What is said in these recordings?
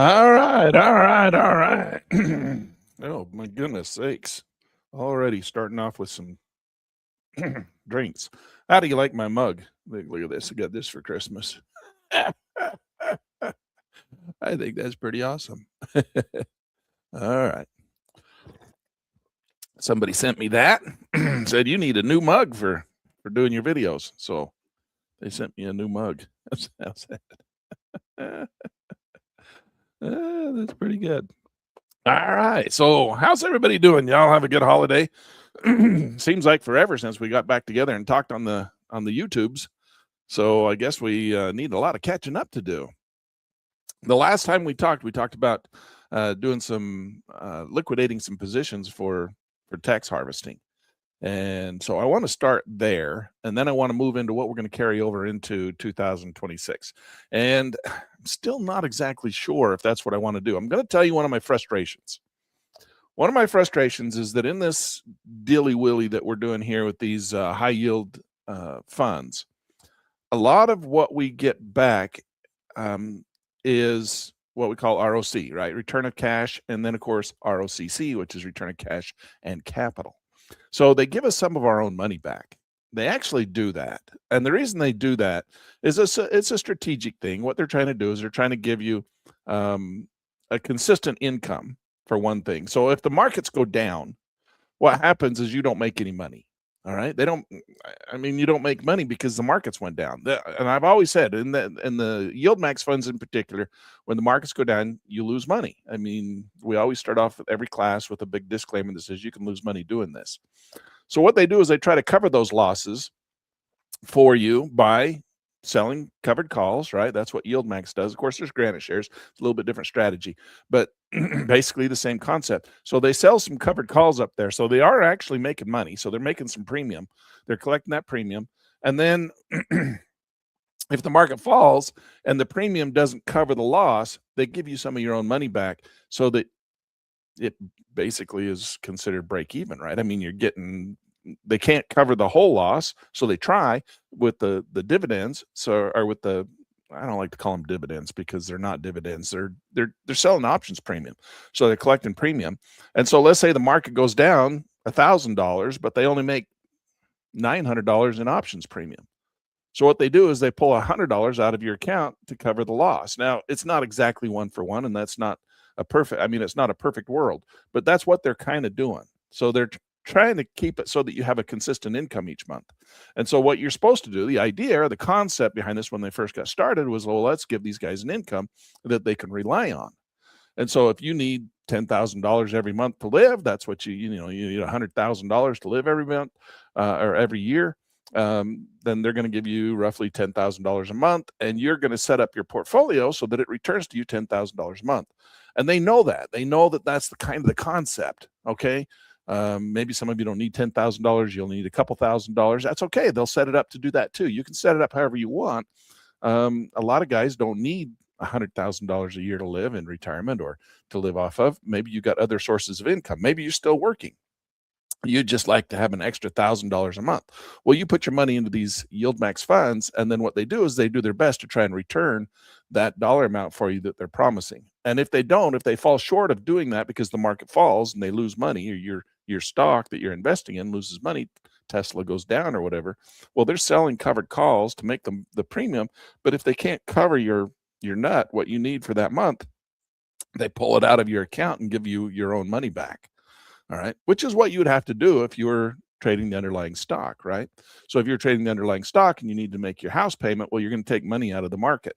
All right, all right, all right. Oh, my goodness sakes. Already starting off with some drinks. How do you like my mug? Look at this. I got this for Christmas. I think that's pretty awesome. All right. Somebody sent me that. Said you need a new mug for doing your videos. So they sent me a new mug. How's that? That's pretty good. All right. So how's everybody doing? Y'all have a good holiday? Seems like forever since we got back together and talked on the YouTubes. So I guess we need a lot of catching up to do. The last time we talked about doing some liquidating some positions for tax harvesting. And so I want to start there, and then I want to move into what we're going to carry over into 2026. And I'm still not exactly sure if that's what I want to do. I'm going to tell you one of my frustrations. One of my frustrations is that in this dilly-willy that we're doing here with these high yield funds, a lot of what we get back is what we call ROC, right? Return of cash, and then of course ROCC, which is return of cash and capital. So they give us some of our own money back. They actually do that. And the reason they do that is it's a strategic thing. What they're trying to do is they're trying to give you a consistent income, for one thing. So if the markets go down, what happens is you don't make any money. All right. You don't make money because the markets went down. And I've always said in the yield max funds in particular, when the markets go down, you lose money. I mean, we always start off with every class with a big disclaimer that says you can lose money doing this. So what they do is they try to cover those losses for you by selling covered calls, right? That's what yield max does. Of course, there's granite shares. It's a little bit different strategy, but basically the same concept. So they sell some covered calls up there. So they are actually making money. So they're making some premium. They're collecting that premium. And then if the market falls and the premium doesn't cover the loss, they give you some of your own money back so that it basically is considered break even, right? I mean, they can't cover the whole loss, so they try with the dividends. Or with the, I don't like to call them dividends because they're not dividends. They're selling options premium, so they're collecting premium. And so let's say the market goes down $1,000, but they only make $900 in options premium. So what they do is they pull $100 out of your account to cover the loss. Now, it's not exactly one for one, and that's not it's not a perfect world, but that's what they're kind of doing. So they're trying to keep it so that you have a consistent income each month. And so what you're supposed to do, the idea or the concept behind this when they first got started was, well, let's give these guys an income that they can rely on. And so if you need $10,000 every month to live, that's what you need $100,000 to live every month or every year. Then they're going to give you roughly $10,000 a month, and you're going to set up your portfolio so that it returns to you $10,000 a month. And they know that. They know that that's the kind of the concept. Okay. Maybe some of you don't need $10,000. You'll need a couple $1,000s. That's okay. They'll set it up to do that too. You can set it up however you want. A lot of guys don't need $100,000 a year to live in retirement or to live off of. Maybe you got other sources of income. Maybe you're still working. You'd just like to have an extra $1,000 a month. Well, you put your money into these yield max funds, and then what they do is they do their best to try and return that dollar amount for you that they're promising. And if they fall short of doing that because the market falls and they lose money, or your stock that you're investing in loses money, Tesla goes down or whatever, well, they're selling covered calls to make them the premium. But if they can't cover your nut, what you need for that month, they pull it out of your account and give you your own money back. All right, which is what you would have to do if you were trading the underlying stock, right? So if you're trading the underlying stock and you need to make your house payment, well, you're going to take money out of the market.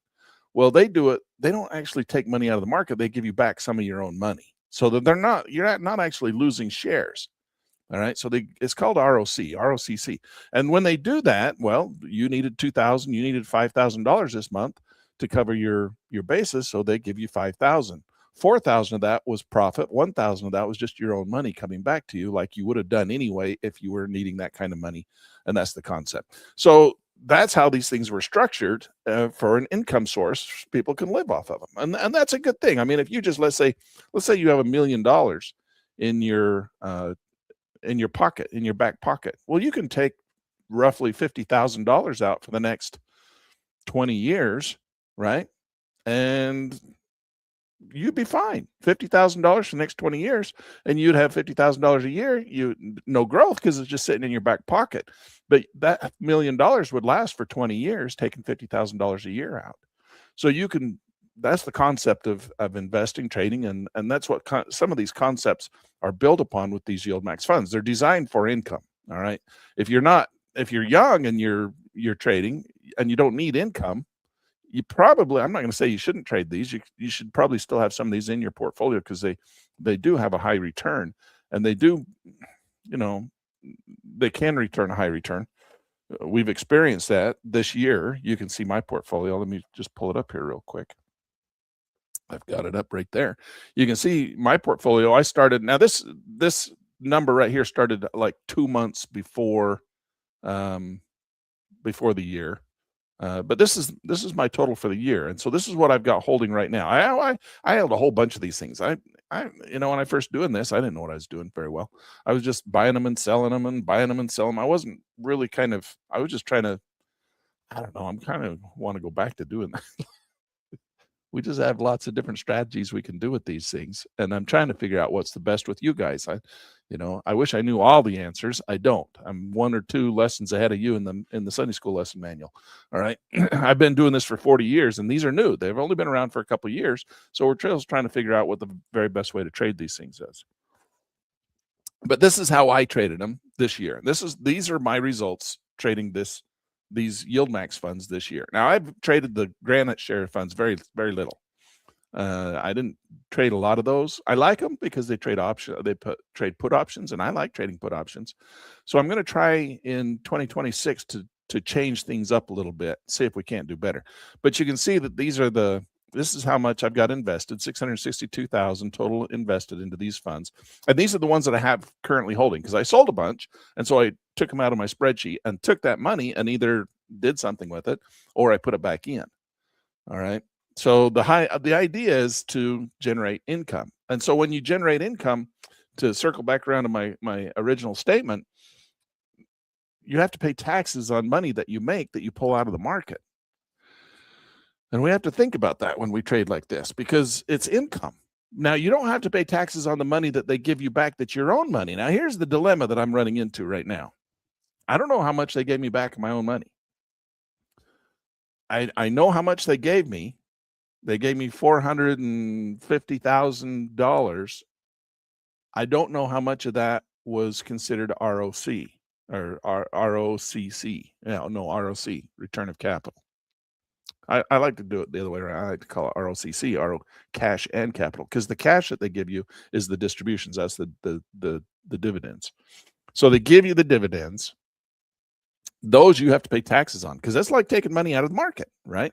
Well, they do it. They don't actually take money out of the market. They give you back some of your own money, so that you're not actually losing shares. All right, so it's called ROCC. And when they do that, well, you needed $2,000, you needed $5,000 this month to cover your basis, so they give you $5,000. 4,000 of that was profit. 1,000 of that was just your own money coming back to you, like you would have done anyway if you were needing that kind of money. And that's the concept. So that's how these things were structured for an income source. People can live off of them, and that's a good thing. I mean, if you just let's say you have $1 million in your pocket, in your back pocket. Well, you can take roughly $50,000 out for the next 20 years, right? And you'd be fine. $50,000 for the next 20 years, and you'd have $50,000 a year. No growth because it's just sitting in your back pocket. But that $1 million would last for 20 years, taking $50,000 a year out. So you can. That's the concept of investing, trading, and that's what some of these concepts are built upon with these yield max funds. They're designed for income. All right. If you're young and you're trading and you don't need income, I'm not going to say you shouldn't trade these. You should probably still have some of these in your portfolio because they do have a high return, and they do, they can return a high return. We've experienced that this year. You can see my portfolio. Let me just pull it up here real quick. I've got it up right there. You can see my portfolio. I started, now this number right here started like 2 months before the year. But this is my total for the year, and so this is what I've got holding right now. I held a whole bunch of these things. I when I first doing this, I didn't know what I was doing very well. I was just buying them and selling them and buying them and selling them. I wasn't really I was just trying to, I don't know. I'm kind of want to go back to doing that. We just have lots of different strategies we can do with these things, and I'm trying to figure out what's the best with you guys. I wish I knew all the answers. I don't. I'm 1 or 2 lessons ahead of you in the Sunday school lesson manual. All right. I've been doing this for 40 years, and these are new. They've only been around for a couple of years. So we're trying to figure out what the very best way to trade these things is. But this is how I traded them this year. These are my results trading these yield max funds this year. Now I've traded the Granite share funds very, very little. I didn't trade a lot of those. I like them because they trade trade put options, and I like trading put options. So I'm going to try in 2026 to change things up a little bit, see if we can't do better. But you can see that this is how much I've got invested, 662,000 total invested into these funds. And these are the ones that I have currently holding because I sold a bunch. And so I took them out of my spreadsheet and took that money and either did something with it or I put it back in. All right. So the idea is to generate income. And so when you generate income, to circle back around to my original statement, you have to pay taxes on money that you make that you pull out of the market. And we have to think about that when we trade like this because it's income. Now, you don't have to pay taxes on the money that they give you back that's your own money. Now, here's the dilemma that I'm running into right now. I don't know how much they gave me back in my own money. I know how much they gave me. They gave me $450,000. I don't know how much of that was considered ROC or ROCC. ROC, return of capital. I like to do it the other way around. I like to call it ROCC, cash and capital, because the cash that they give you is the distributions. That's the dividends. So they give you the dividends. Those you have to pay taxes on because that's like taking money out of the market, right?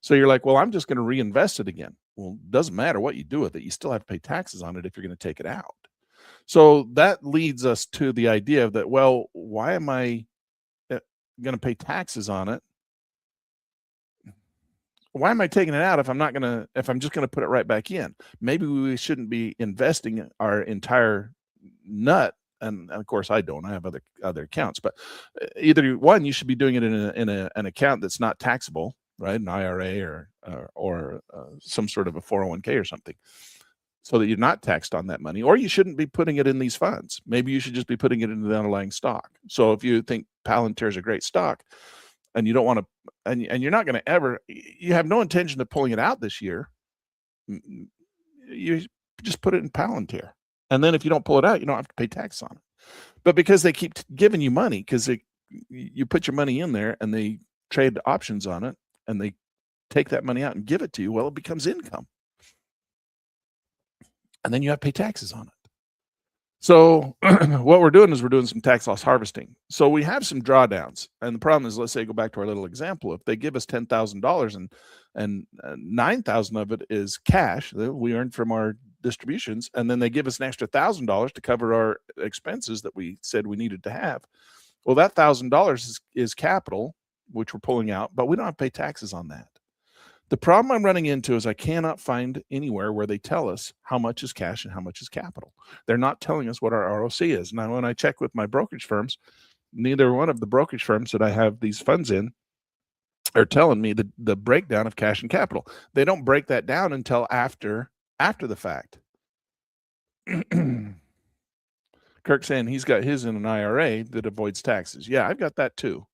So you're like, well, I'm just going to reinvest it again. Well, it doesn't matter what you do with it. You still have to pay taxes on it if you're going to take it out. So that leads us to the idea of that, well, why am I going to pay taxes on it? Why am I taking it out if I'm just going to put it right back in? Maybe we shouldn't be investing our entire nut. And of course I don't, I have other accounts, but either one, you should be doing it in an account that's not taxable, right? An IRA or some sort of a 401k or something, so that you're not taxed on that money. Or you shouldn't be putting it in these funds. Maybe you should just be putting it into the underlying stock. So if you think Palantir is a great stock, and you don't want to, and you're not going to you have no intention of pulling it out this year, you just put it in Palantir. And then if you don't pull it out, you don't have to pay tax on it. But because they keep giving you money, because you put your money in there and they trade options on it and they take that money out and give it to you, well, it becomes income. And then you have to pay taxes on it. So what we're doing is we're doing some tax loss harvesting. So we have some drawdowns. And the problem is, let's say, go back to our little example. If they give us $10,000 and 9,000 of it is cash that we earned from our distributions, and then they give us an extra $1,000 to cover our expenses that we said we needed to have. Well, that $1,000 is capital, which we're pulling out, but we don't have to pay taxes on that. The problem I'm running into is I cannot find anywhere where they tell us how much is cash and how much is capital. They're not telling us what our ROC is. Now, when I check with my brokerage firms, neither one of the brokerage firms that I have these funds in are telling me the breakdown of cash and capital. They don't break that down until after after the fact. Kirk saying he's got his in an IRA that avoids taxes. Yeah, I've got that too.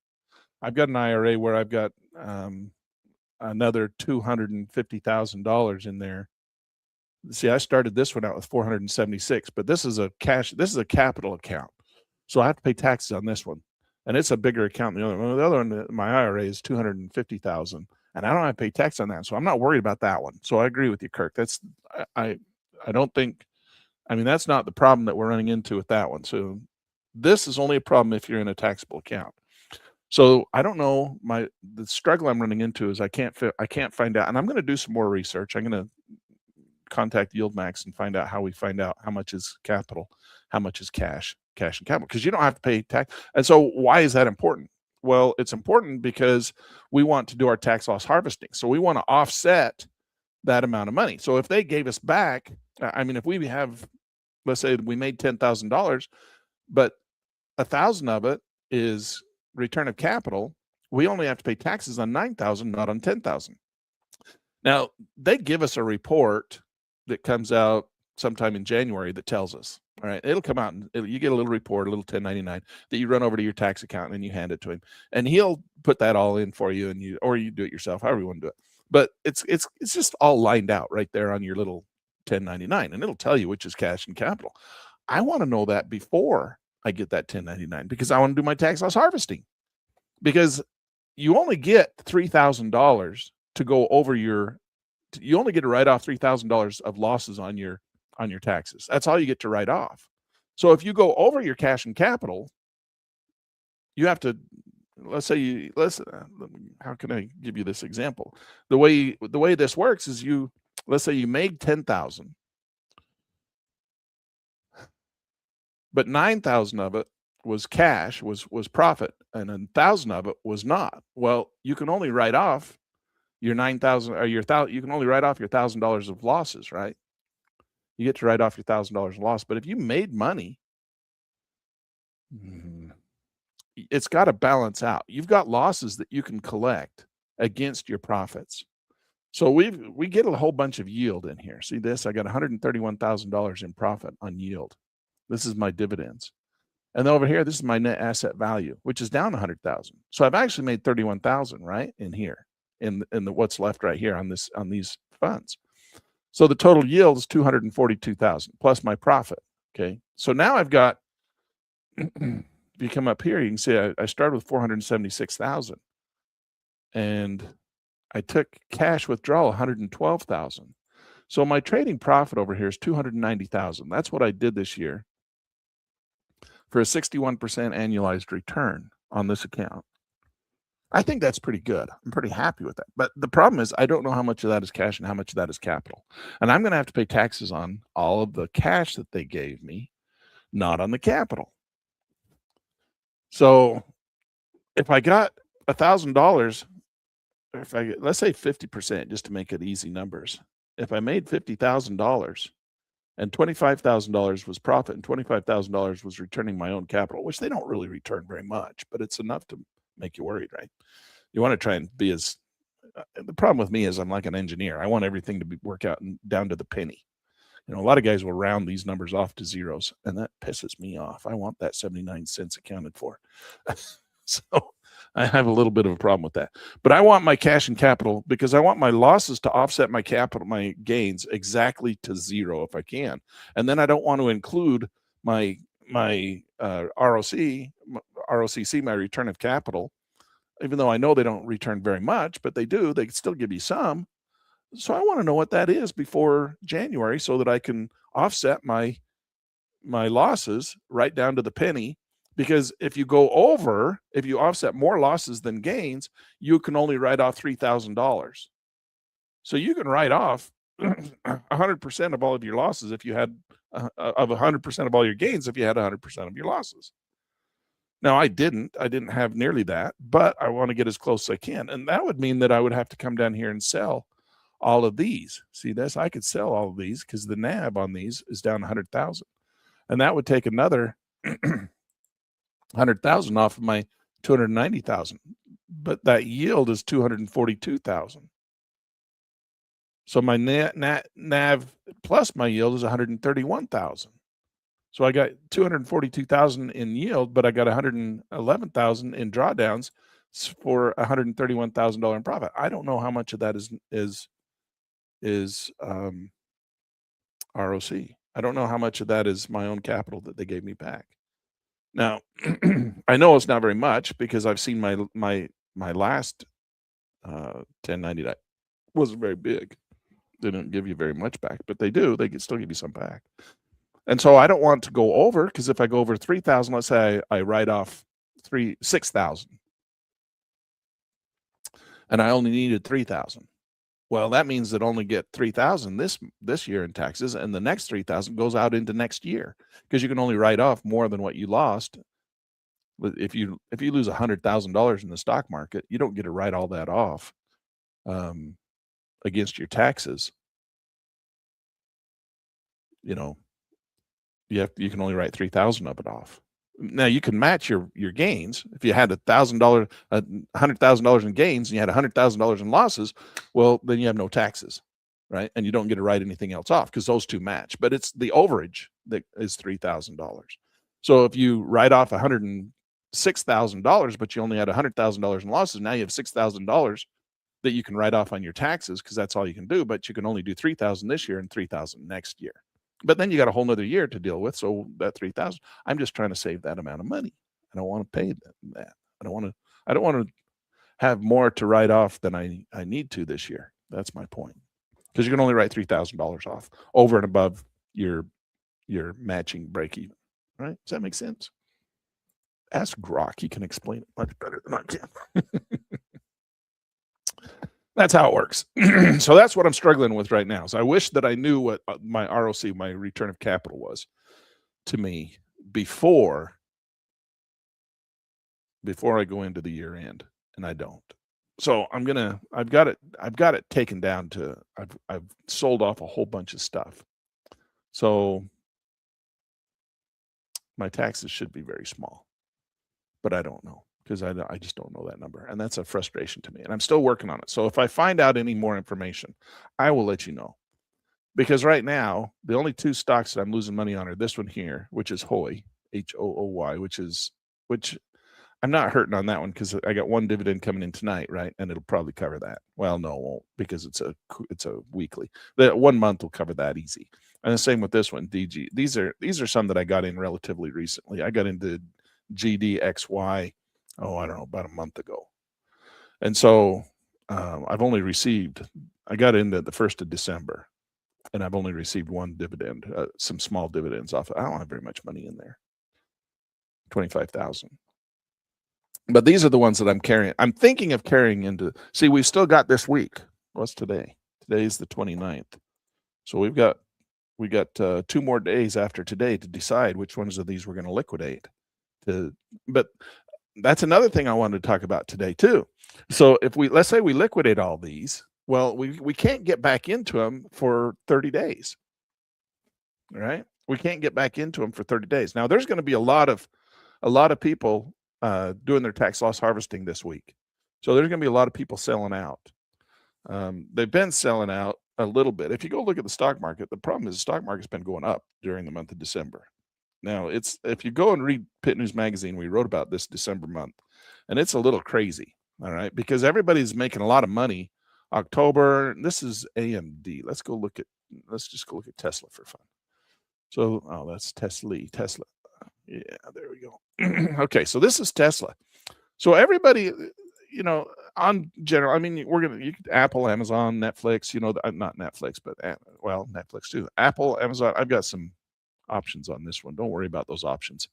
I've got an IRA where I've got another $250,000 in there. See, I started this one out with 476, but this is a capital account. So I have to pay taxes on this one. And it's a bigger account than the other one. The other one, my IRA is 250,000, and I don't have to pay tax on that. So I'm not worried about that one. So I agree with you, Kirk. I don't think, I mean, that's not the problem that we're running into with that one. So this is only a problem if you're in a taxable account. So I don't know, the struggle I'm running into is I can't find out, and I'm going to do some more research. I'm going to contact YieldMax and find out how we find out how much is capital, how much is cash and capital, because you don't have to pay tax. And so why is that important? Well, it's important because we want to do our tax loss harvesting. So we want to offset that amount of money. So if they gave us back, I mean, if we have, let's say we made $10,000, but 1,000 of it is return of capital, we only have to pay taxes on 9,000, not on 10,000. Now, they give us a report that comes out sometime in January that tells us, all right, it'll come out and you get a little report, a little 1099 that you run over to your tax account and you hand it to him, and he'll put that all in for you, or you do it yourself, however you want to do it. But it's just all lined out right there on your little 1099, and it'll tell you which is cash and capital. I want to know that before I get that 1099 because I want to do my tax loss harvesting, because you only get $3,000 to go over you only get to write off $3,000 of losses on your taxes. That's all you get to write off. So if you go over your cash and capital, you have to, how can I give you this example? The way this works is let's say you made 10,000, but 9,000 of it was cash, was profit, and 1,000 of it was not. Well, you can only write off your 9,000 or you can only write off your $1,000 of losses, right? You get to write off your $1,000 in loss. But if you made money, it's got to balance out. You've got losses that you can collect against your profits. So we get a whole bunch of yield in here. See this? I got $131,000 in profit on yield. This is my dividends. And then over here, this is my net asset value, which is down 100,000. So I've actually made 31,000 right in here, in the what's left right here on these funds. So the total yield is 242,000 plus my profit. Okay, so now I've got. If you come up here, you can see I started with 476,000, and I took cash withdrawal 112,000. So my trading profit over here is 290,000. That's what I did this year for a 61% annualized return on this account. I think that's pretty good. I'm pretty happy with that. But the problem is I don't know how much of that is cash and how much of that is capital. And I'm going to have to pay taxes on all of the cash that they gave me, not on the capital. So if I got $1,000, let's say 50%, just to make it easy numbers. If I made $50,000 and $25,000 was profit and $25,000 was returning my own capital, which they don't really return very much, but it's enough to make you worried, right? You want to try and be the problem with me is I'm like an engineer. I want everything to work out down to the penny. A lot of guys will round these numbers off to zeros, and that pisses me off. I want that 79 cents accounted for. So I have a little bit of a problem with that. But I want my cash and capital because I want my losses to offset my capital, my gains exactly to zero if I can. And then I don't want to include my ROCC, my return of capital, even though I know they don't return very much, but they do. They can still give you some. So I want to know what that is before January so that I can offset my losses right down to the penny. Because if you offset more losses than gains, you can only write off $3,000. So you can write off 100% of all of your losses if you had of 100% of all your gains if you had 100% of your losses. Now I didn't have nearly that, but I want to get as close as I can. And that would mean that I would have to come down here and sell all of these. See this? I could sell all of these because the NAV on these is down 100,000. And that would take another 100,000 off of my 290,000. But that yield is 242,000. So my NAV plus my yield is 131,000. So I got 242,000 in yield, but I got 111,000 in drawdowns for $131,000 in profit. I don't know how much of that is ROC. I don't know how much of that is my own capital that they gave me back. Now, I know it's not very much because I've seen my last 1099 wasn't very big. They don't give you very much back, but they do. They can still give you some back. And so I don't want to go over, because if I go over 3,000, let's say I write off 6,000, and I only needed 3,000. Well, that means that only get 3,000 this year in taxes, and the next 3,000 goes out into next year, because you can only write off more than what you lost. If you lose $100,000 in the stock market, you don't get to write all that off against your taxes. You know, you can only write 3,000 of it off. Now you can match your gains. If you had $100,000 in gains and you had $100,000 in losses, well, then you have no taxes, right? And you don't get to write anything else off because those two match. But it's the overage that is $3,000. So if you write off $106,000, but you only had $100,000 in losses, now you have $6,000 that you can write off on your taxes, because that's all you can do. But you can only do 3,000 this year and 3,000 next year. But then you got a whole nother year to deal with. So that 3,000, I'm just trying to save that amount of money. I don't want to pay that. I don't want to have more to write off than I need to this year. That's my point. Because you can only write $3,000 off over and above your matching break even. Right? Does that make sense? Ask Grok. He can explain it much better than I can. That's how it works. So that's what I'm struggling with right now. So I wish that I knew what my ROC, my return of capital, was to me before I go into the year end, and I don't. So I've got it taken down to, I've sold off a whole bunch of stuff. So my taxes should be very small, but I don't know, because I just don't know that number. And that's a frustration to me. And I'm still working on it. So if I find out any more information, I will let you know. Because right now, the only two stocks that I'm losing money on are this one here, which is HOY, HOOY, which I'm not hurting on that one, because I got one dividend coming in tonight, right? And it'll probably cover that. Well, no, it won't, because it's a weekly. The 1 month will cover that easy. And the same with this one, DG. These are some that I got in relatively recently. I got into GDXY, I don't know, about a month ago. And so I've only received, I got into the 1st of December, and I've only received one dividend, some small dividends off. I don't have very much money in there, 25,000. But these are the ones that I'm carrying. I'm thinking of carrying into, see, we've still got this week. What's today? Today's the 29th. So we got 2 more days after today to decide which ones of these we're going to liquidate. But that's another thing I wanted to talk about today too. So if let's say we liquidate all these, well, we can't get back into them for 30 days, right? We can't get back into them for 30 days. Now there's going to be a lot of people doing their tax loss harvesting this week. So there's going to be a lot of people selling out. They've been selling out a little bit. If you go look at the stock market, the problem is the stock market's been going up during the month of December. Now, if you go and read Pitt News Magazine, we wrote about this December month, and it's a little crazy, all right, because everybody's making a lot of money. October, this is AMD. Let's just go look at Tesla for fun. So, that's Tesla. Yeah, there we go. Okay, so this is Tesla. So everybody, on general, I mean, you could Apple, Amazon, Netflix, not Netflix, but Netflix too. Apple, Amazon. I've got some options on this one. Don't worry about those options.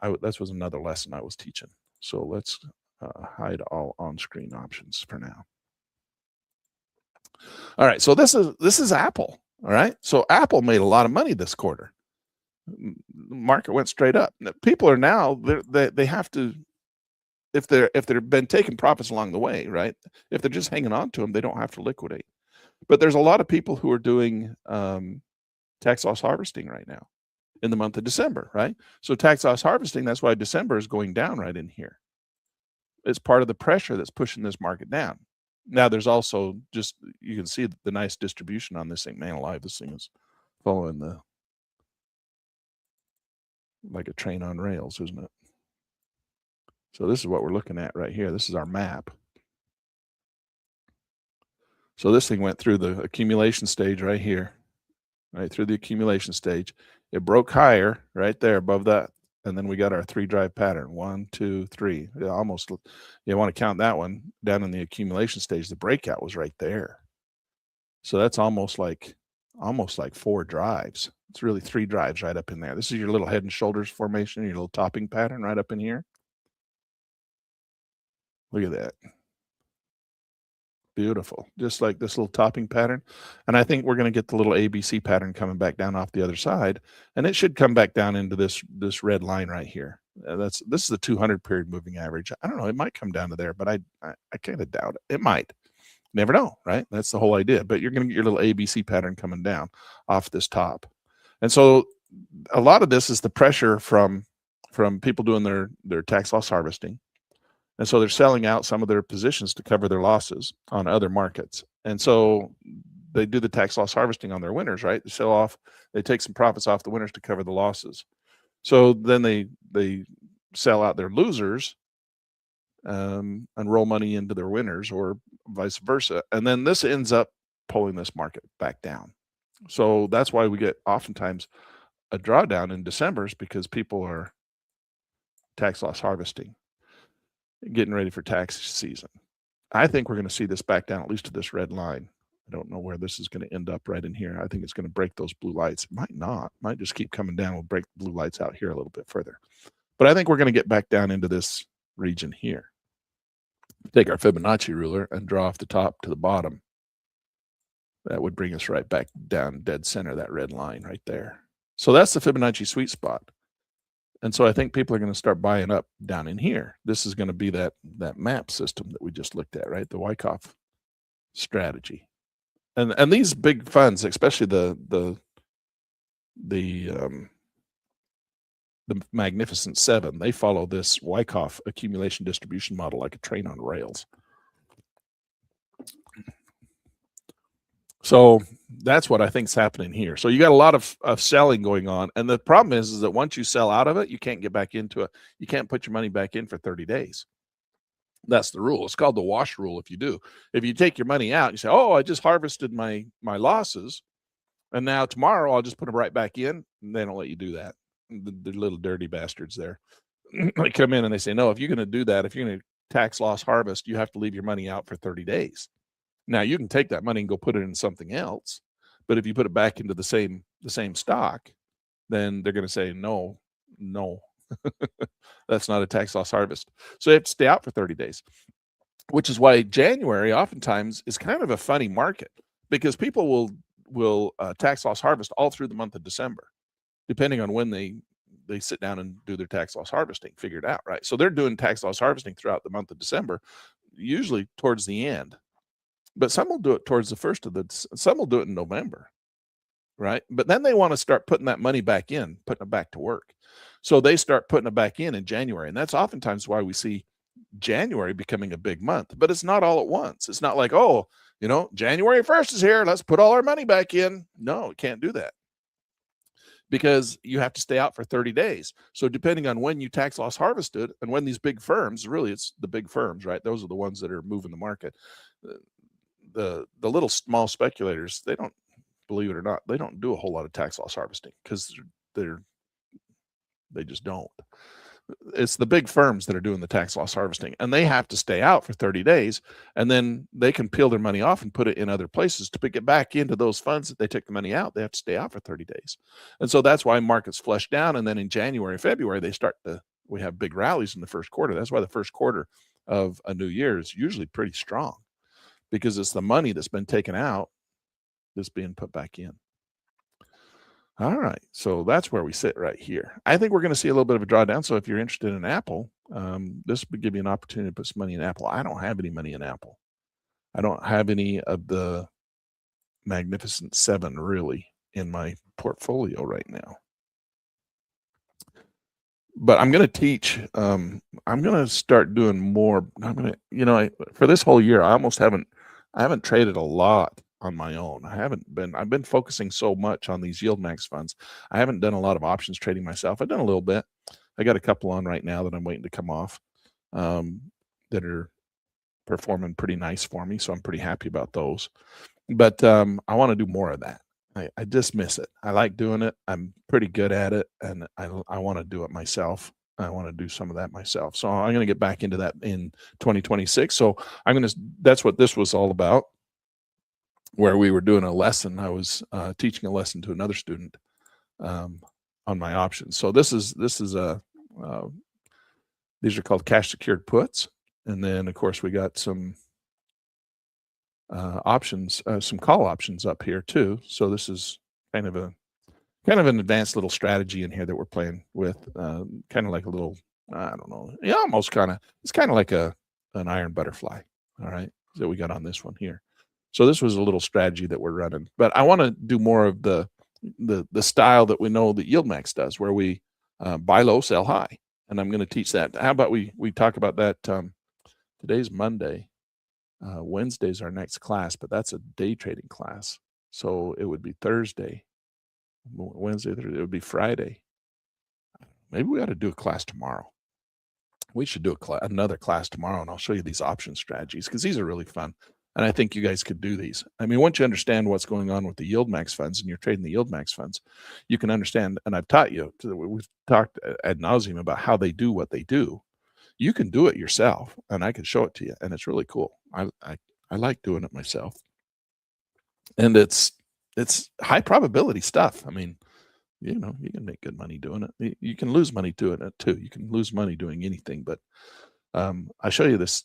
That was another lesson I was teaching. So let's hide all on-screen options for now. All right, so this is Apple. All right, so Apple made a lot of money this quarter. The market went straight up. People are now they have to, if they've been taking profits along the way, right? If they're just hanging on to them, they don't have to liquidate. But there's a lot of people who are doing tax loss harvesting right now in the month of December, right? So tax loss harvesting, that's why December is going down right in here. It's part of the pressure that's pushing this market down. Now there's also just, you can see the nice distribution on this thing. Man alive, this thing is following like a train on rails, isn't it? So this is what we're looking at right here. This is our map. So this thing went through the accumulation stage right here, right through the accumulation stage. It broke higher right there above that. And then we got our 3-drive pattern. 1, 2, 3. Yeah, almost, you want to count that one down in the accumulation stage. The breakout was right there. So that's almost like 4 drives. It's really 3 drives right up in there. This is your little head and shoulders formation, your little topping pattern right up in here. Look at that. Beautiful. Just like this little topping pattern. And I think we're going to get the little ABC pattern coming back down off the other side. And it should come back down into this red line right here. This is the 200 period moving average. I don't know. It might come down to there, but I kind of doubt it. It might. Never know, right? That's the whole idea. But you're going to get your little ABC pattern coming down off this top. And so a lot of this is the pressure from people doing their tax loss harvesting. And so they're selling out some of their positions to cover their losses on other markets. And so they do the tax loss harvesting on their winners, right? They sell off, they take some profits off the winners to cover the losses. So then they sell out their losers and roll money into their winners, or vice versa. And then this ends up pulling this market back down. So that's why we get oftentimes a drawdown in December, because people are tax loss harvesting, getting ready for tax season. I think we're going to see this back down at least to this red line. I don't know where this is going to end up right in here. I think it's going to break those blue lights. It might not. It might just keep coming down. We'll break the blue lights out here a little bit further. But I think we're going to get back down into this region here. Take our Fibonacci ruler and draw off the top to the bottom. That would bring us right back down dead center, that red line right there. So that's the Fibonacci sweet spot. And so I think people are going to start buying up down in here. This is going to be that map system that we just looked at, right? The Wyckoff strategy. And these big funds, especially the Magnificent Seven, they follow this Wyckoff accumulation distribution model like a train on rails. So that's what I think is happening here. So you got a lot of selling going on. And the problem is that once you sell out of it, you can't get back into it. You can't put your money back in for 30 days. That's the rule. It's called the wash rule. If you take your money out, you say, oh, I just harvested my losses, and now tomorrow I'll just put them right back in. And they don't let you do that. The little dirty bastards there. They come in and they say, no, if you're going to do that, if you're going to tax loss harvest, you have to leave your money out for 30 days. Now you can take that money and go put it in something else, but if you put it back into the same stock, then they're going to say, no, that's not a tax loss harvest. So you have to stay out for 30 days, which is why January oftentimes is kind of a funny market, because people will tax loss harvest all through the month of December, depending on when they sit down and do their tax loss harvesting, figure it out, right? So they're doing tax loss harvesting throughout the month of December, usually towards the end. But some will do it towards the first of some will do it in November, right? But then they want to start putting that money back in, putting it back to work. So they start putting it back in January. And that's oftentimes why we see January becoming a big month. But it's not all at once. It's not like, oh, January 1st is here, let's put all our money back in. No, it can't do that, because you have to stay out for 30 days. So depending on when you tax loss harvested and when these big firms, really it's the big firms, right? Those are the ones that are moving the market. The little small speculators, they don't, believe it or not, they don't do a whole lot of tax loss harvesting, because they just don't. It's the big firms that are doing the tax loss harvesting, and they have to stay out for 30 days, and then they can peel their money off and put it in other places to pick it back into those funds that they took the money out. They have to stay out for 30 days. And so that's why markets flush down. And then in January, February, we have big rallies in the first quarter. That's why the first quarter of a new year is usually pretty strong, because it's the money that's been taken out that's being put back in. All right, so that's where we sit right here. I think we're going to see a little bit of a drawdown. So if you're interested in Apple, this would give you an opportunity to put some money in Apple. I don't have any money in Apple. I don't have any of the Magnificent Seven really in my portfolio right now. but I'm going to teach. I'm going to start doing more. I'm going to, for this whole year, I haven't traded a lot on my own. I've been focusing so much on these yield max funds. I haven't done a lot of options trading myself. I've done a little bit. I got a couple on right now that I'm waiting to come off, um, that are performing pretty nice for me. So I'm pretty happy about those. But I want to do more of that. I just miss it. I like doing it. I'm pretty good at it, and I want to do it myself. I want to do some of that myself. So I'm going to get back into that in 2026. So that's what this was all about, where we were doing a lesson. I was teaching a lesson to another student on my options. So these are called cash secured puts. And then of course we got some options, some call options up here too. So this is kind of an advanced little strategy in here that we're playing with, kind of like a little, I don't know, almost it's kind of like an iron butterfly. All right, that we got on this one here. So this was a little strategy that we're running, but I want to do more of the style that we know that YieldMax does, where we buy low, sell high, and I'm going to teach that. How about we talk about that? Today's Monday. Wednesday's our next class, but that's a day trading class. So it would be Thursday, Wednesday, Thursday, it would be Friday. Maybe we ought to do a class tomorrow. We should do another class tomorrow, and I'll show you these option strategies because these are really fun. And I think you guys could do these. I mean, once you understand what's going on with the yield max funds and you're trading the yield max funds, you can understand. And I've taught you, we've talked ad nauseum about how they do what they do. You can do it yourself, and I can show it to you, and it's really cool. I like doing it myself, and it's high probability stuff. I mean, you can make good money doing it. You can lose money doing it too. You can lose money doing anything, but I show you this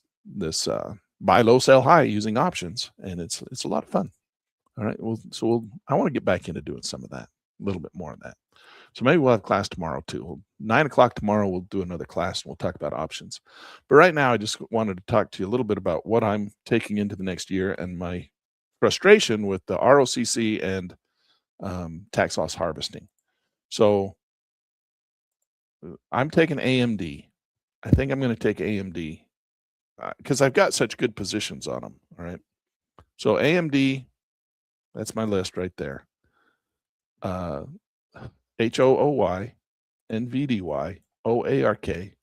buy low, sell high using options, and it's a lot of fun. All right, I want to get back into doing some of that, a little bit more of that. So maybe we'll have class tomorrow too. 9 o'clock tomorrow, we'll do another class and we'll talk about options. But right now, I just wanted to talk to you a little bit about what I'm taking into the next year and my frustration with the ROCC and tax loss harvesting. So I'm taking AMD. I think I'm going to take AMD because I've got such good positions on them. All right. So AMD, that's my list right there. HOOY, NVDY, OARK,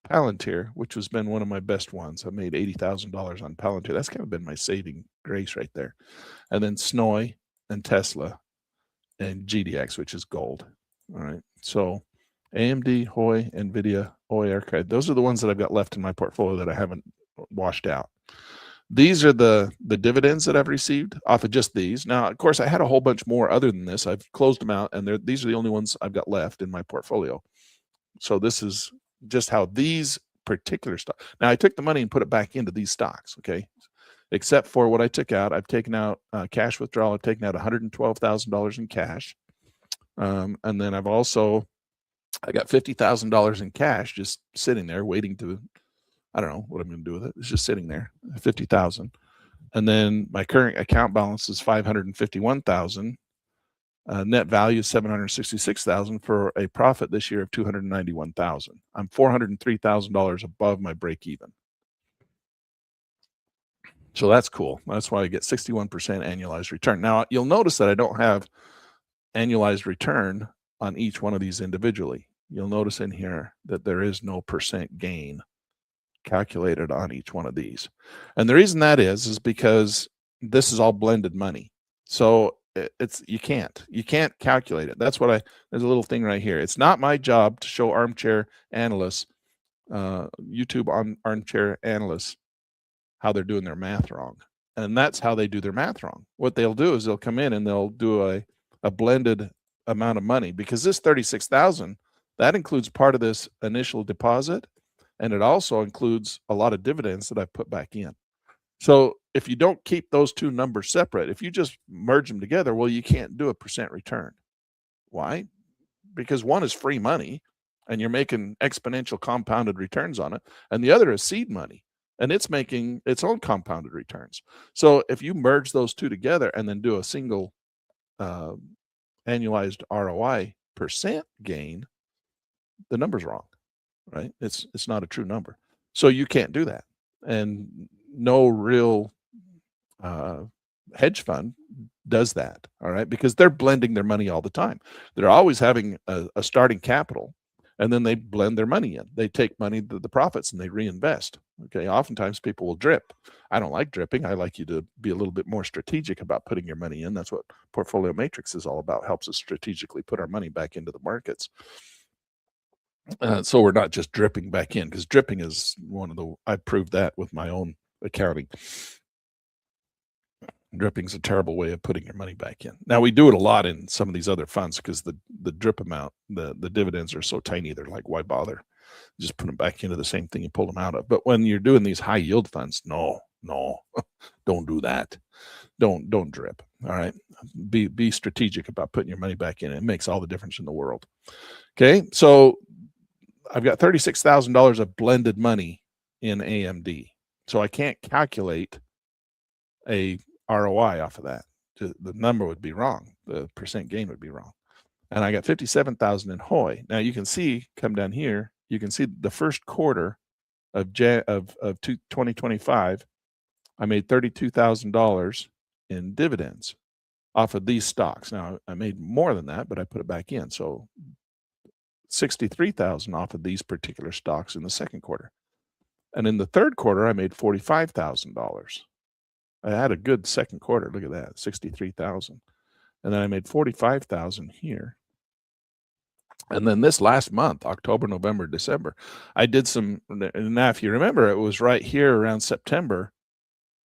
Palantir, which has been one of my best ones. I made $80,000 on Palantir. That's kind of been my saving grace right there. And then Snoy and Tesla and GDX, which is gold. All right. So AMD, HOY, NVIDIA, OARK, those are the ones that I've got left in my portfolio that I haven't washed out. These are the dividends that I've received off of just these. Now, of course, I had a whole bunch more other than this. I've closed them out, and these are the only ones I've got left in my portfolio. So this is just how these particular stocks. Now, I took the money and put it back into these stocks, okay? Except for what I took out. I've taken out cash withdrawal. I've taken out $112,000 in cash. And then I got $50,000 in cash just sitting there waiting to, I don't know what I'm going to do with it. It's just sitting there, 50,000. And then my current account balance is 551,000. Net value is 766,000 for a profit this year of 291,000. I'm $403,000 above my break even. So that's cool. That's why I get 61% annualized return. Now you'll notice that I don't have annualized return on each one of these individually. You'll notice in here that there is no percent gain calculated on each one of these. And the reason that is because this is all blended money. So you can't calculate it. That's what there's a little thing right here. It's not my job to show armchair analysts, YouTube armchair analysts, how they're doing their math wrong. And that's how they do their math wrong. What they'll do is they'll come in and they'll do a blended amount of money, because this 36,000, that includes part of this initial deposit, and it also includes a lot of dividends that I've put back in. So if you don't keep those two numbers separate, if you just merge them together, well, you can't do a percent return. Why? Because one is free money and you're making exponential compounded returns on it, and the other is seed money and it's making its own compounded returns. So if you merge those two together and then do a single annualized ROI percent gain, the number's wrong. right? It's not a true number. So you can't do that. And no real hedge fund does that, all right? Because they're blending their money all the time. They're always having a starting capital, and then they blend their money in. They take money, the profits, and they reinvest. Okay, oftentimes people will drip. I don't like dripping. I like you to be a little bit more strategic about putting your money in. That's what Portfolio Matrix is all about. Helps us strategically put our money back into the markets. So we're not just dripping back in, because dripping is I proved that with my own accounting. Dripping's a terrible way of putting your money back in. Now we do it a lot in some of these other funds because the drip amount, the dividends are so tiny. They're like, why bother? Just put them back into the same thing you pull them out of. But when you're doing these high yield funds, no, don't do that. Don't drip. All right. Be strategic about putting your money back in. It makes all the difference in the world. Okay. So I've got $36,000 of blended money in AMD. So I can't calculate a ROI off of that. The number would be wrong. The percent gain would be wrong. And I got 57,000 in Hoy. Now you can see, come down here, you can see the first quarter of 2025, I made $32,000 in dividends off of these stocks. Now I made more than that, but I put it back in. So 63,000 off of these particular stocks in the second quarter. And in the third quarter, I made $45,000. I had a good second quarter. Look at that, 63,000. And then I made 45,000 here. And then this last month, October, November, December, I did some. Now, if you remember, it was right here around September.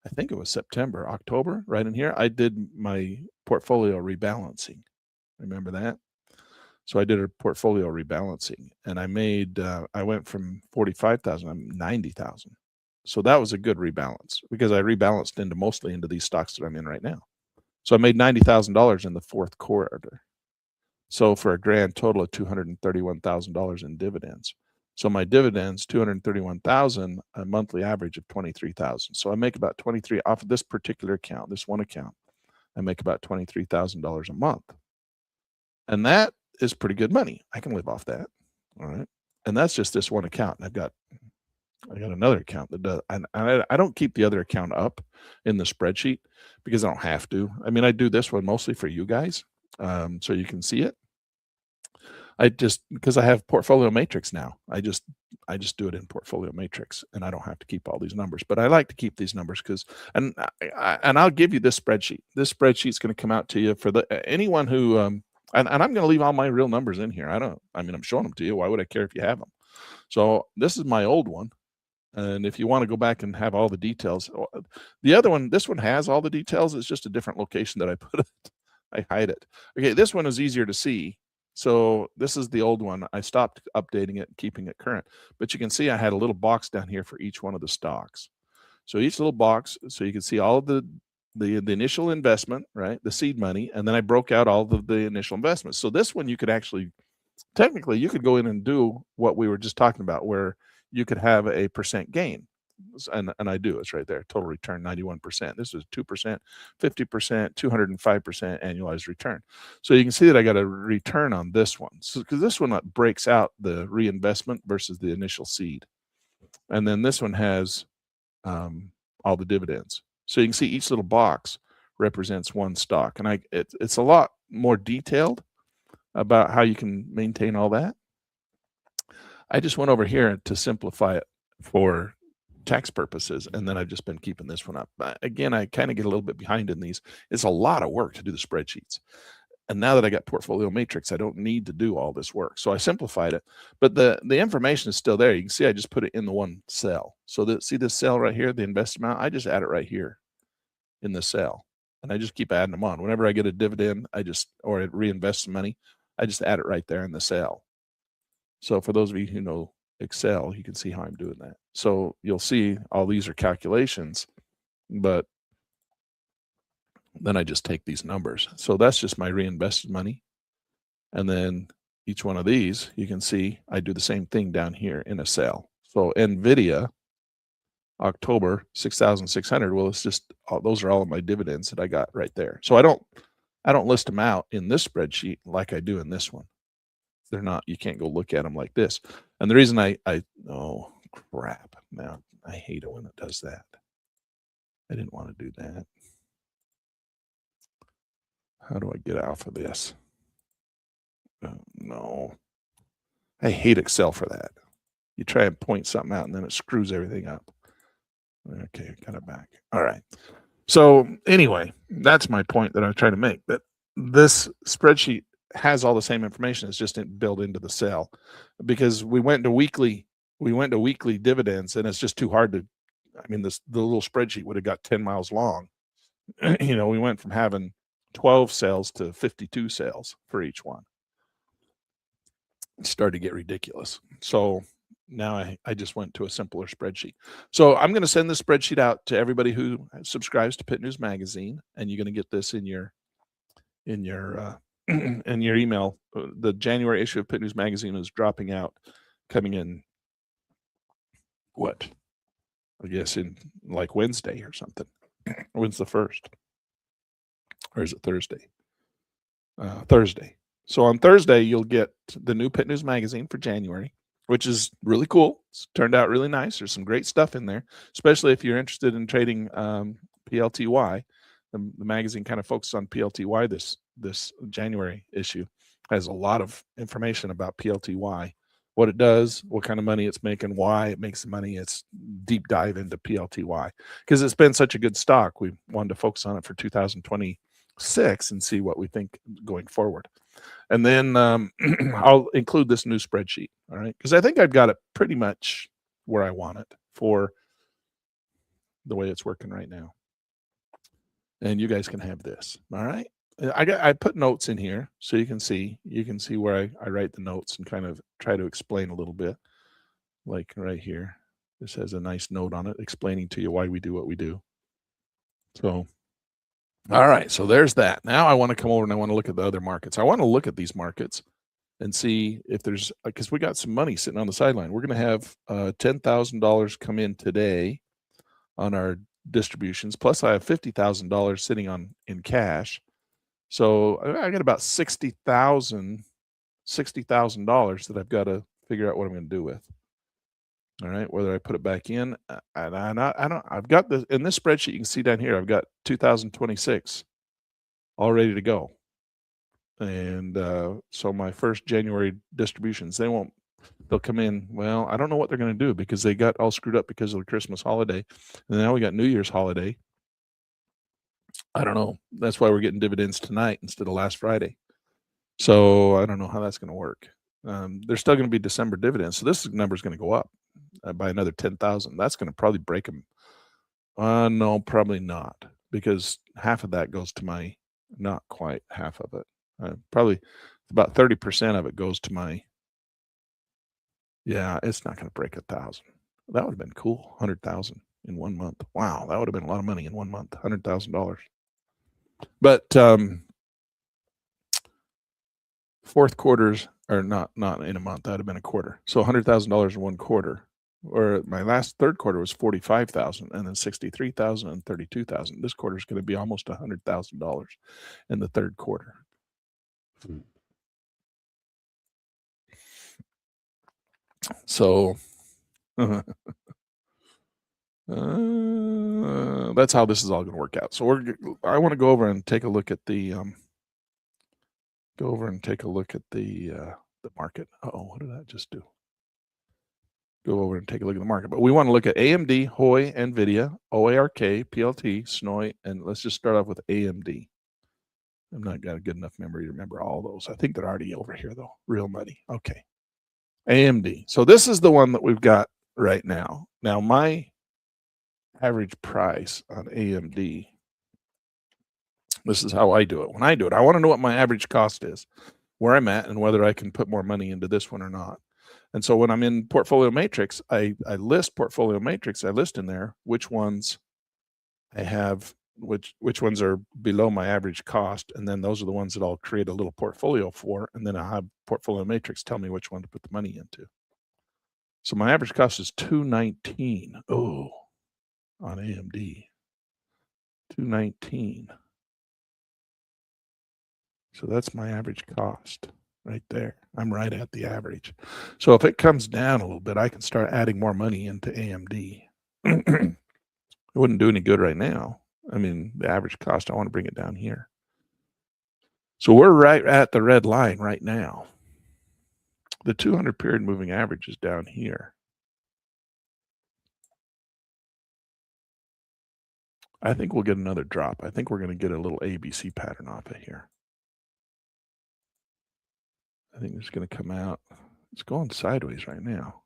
I think it was September, October, right in here. I did my portfolio rebalancing. Remember that? So I did a portfolio rebalancing, and I made. I went from 45,000 to 90,000. So that was a good rebalance because I rebalanced mostly into these stocks that I'm in right now. So I made $90,000 in the fourth quarter. So for a grand total of $231,000 in dividends. So my dividends, $231,000, a monthly average of $23,000. So I make about 23 off of this particular account, this one account. I make about $23,000 a month. And that is pretty good money. I can live off that. All right. And that's just this one account. I got another account that does, and I don't keep the other account up in the spreadsheet because I don't have to. I mean, I do this one mostly for you guys, so you can see it. Because I have Portfolio Matrix now, I just do it in Portfolio Matrix, and I don't have to keep all these numbers. But I like to keep these numbers because, and I'll give you this spreadsheet. This spreadsheet's going to come out to you for anyone who, and I'm going to leave all my real numbers in here. I'm showing them to you. Why would I care if you have them? So this is my old one. And if you want to go back and have all the details, the other one, this one has all the details. It's just a different location that I put it. I hide it. Okay, this one is easier to see. So this is the old one. I stopped updating it and keeping it current. But you can see I had a little box down here for each one of the stocks. So each little box, so you can see all of the initial investment, right? The seed money. And then I broke out all of the initial investments. So this one you could actually, technically, you could go in and do what we were just talking about, where you could have a percent gain. And I do. It's right there. Total return 91%. This is 2%, 50%, 205% annualized return. So you can see that I got a return on this one. So because this one breaks out the reinvestment versus the initial seed. And then this one has all the dividends. So you can see each little box represents one stock. And it's a lot more detailed about how you can maintain all that. I just went over here to simplify it for tax purposes, and then I've just been keeping this one up. Again, I kind of get a little bit behind in these. It's a lot of work to do the spreadsheets. And now that I got Portfolio Matrix, I don't need to do all this work. So I simplified it, but the information is still there. You can see I just put it in the one cell. So see this cell right here, the investment amount, I just add it right here in the cell. And I just keep adding them on. Whenever I get a dividend, or it reinvests some money, I just add it right there in the cell. So for those of you who know Excel, you can see how I'm doing that. So you'll see all these are calculations, but then I just take these numbers. So that's just my reinvested money. And then each one of these, you can see I do the same thing down here in a cell. So NVIDIA, October, 6,600. Well, it's just, those are all of my dividends that I got right there. So I don't list them out in this spreadsheet like I do in this one. They're not, you can't go look at them like this. And the reason oh crap, now I hate it when it does that. I didn't want to do that. How do I get off of this? No. I hate Excel for that. You try and point something out and then it screws everything up. Okay, got it back. All right. So anyway, that's my point that I was trying to make, that this spreadsheet has all the same information. It's just built into the cell, because we went to weekly dividends, and it's just too hard to, I mean, the little spreadsheet would have got 10 miles long. You know, we went from having 12 cells to 52 cells for each one. It started to get ridiculous. So now I just went to a simpler spreadsheet. So I'm going to send this spreadsheet out to everybody who subscribes to Pit News Magazine, and you're going to get this in your in your email. The January issue of Pit News Magazine is dropping out, coming in what? I guess in like Wednesday or something. When's the 1st? Or is it Thursday? Thursday. So on Thursday, you'll get the new Pit News Magazine for January, which is really cool. It's turned out really nice. There's some great stuff in there, especially if you're interested in trading PLTY. The magazine kind of focuses on PLTY. This January issue has a lot of information about PLTY, what it does, what kind of money it's making, why it makes the money. It's deep dive into PLTY because it's been such a good stock. We wanted to focus on it for 2026 and see what we think going forward. And then I'll include this new spreadsheet, all right? Because I think I've got it pretty much where I want it for the way it's working right now. And you guys can have this, all right? I put notes in here so you can see where I write the notes and kind of try to explain a little bit. Like right here, this has a nice note on it explaining to you why we do what we do. So all right, so there's that. Now I want to come over and I want to look at the other markets. I want to look at these markets and see if there's, because we got some money sitting on the sideline. We're going to have $10,000 come in today on our distributions. Plus I have $50,000 sitting in cash. So I got about $60,000 that I've got to figure out what I'm going to do with. All right, whether I put it back in, and I've got this in this spreadsheet. You can see down here, I've got 2026 all ready to go. And so my first January distributions, they'll come in. Well, I don't know what they're going to do because they got all screwed up because of the Christmas holiday. And now we got New Year's holiday. I don't know. That's why we're getting dividends tonight instead of last Friday. So I don't know how that's going to work. There's still going to be December dividends. So this number is going to go up by another 10,000. That's going to probably break them. No, probably not, because half of that goes to my, not quite half of it. Probably about 30% of it goes to my, yeah, it's not going to break 1,000. That would have been cool. 100,000 in 1 month. Wow. That would have been a lot of money in 1 month, $100,000. But fourth quarters are not in a month. That would have been a quarter. So $100,000 in 1 quarter. Or my last third quarter was 45,000, and then 63,000 and 32,000. This quarter is going to be almost $100,000 in the third quarter. So that's how this is all going to work out. So I want to go over and take a look at the market. Uh-oh, what did I just do? Go over and take a look at the market. But we want to look at AMD, HOI, NVIDIA, OARK, PLT, SNOI, and let's just start off with AMD. I've not got a good enough memory to remember all those. I think they're already over here, though. Real money. Okay. AMD. So this is the one that we've got right now. Now, my average price on AMD, this is how I do it. When I do it, I want to know what my average cost is, where I'm at, and whether I can put more money into this one or not. And so when I'm in Portfolio Matrix, I list Portfolio Matrix. I list in there which ones I have, which ones are below my average cost, and then those are the ones that I'll create a little portfolio for, and then I'll have Portfolio Matrix tell me which one to put the money into. So my average cost is $219. Oh, on AMD, $219. So that's my average cost. right there. I'm right at the average. So if it comes down a little bit, I can start adding more money into AMD. It wouldn't do any good right now. I mean, the average cost, I want to bring it down here. So we're right at the red line right now. The 200 period moving average is down here. I think we'll get another drop. I think we're going to get a little ABC pattern off of here. I think it's going to come out. It's going sideways right now.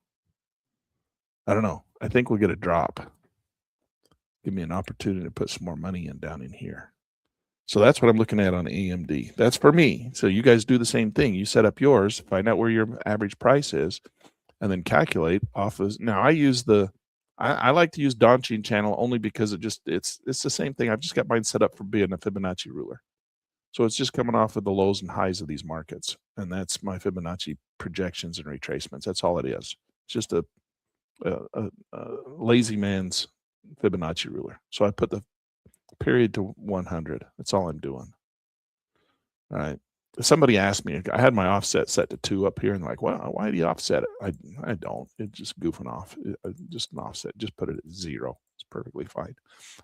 I don't know. I think we'll get a drop. Give me an opportunity to put some more money in down in here. So that's what I'm looking at on AMD. That's for me. So you guys do the same thing. You set up yours, find out where your average price is, and then calculate off of. Now I use I like to use Donchian channel only because it's the same thing. I've just got mine set up for being a Fibonacci ruler. So it's just coming off of the lows and highs of these markets. And that's my Fibonacci projections and retracements. That's all it is. It's just a lazy man's Fibonacci ruler. So I put the period to 100. That's all I'm doing. All right. Somebody asked me, I had my offset set to 2 up here, and they're like, well, why do you offset it? I don't. It's just goofing off. Just an offset. Just put it at 0. It's perfectly fine.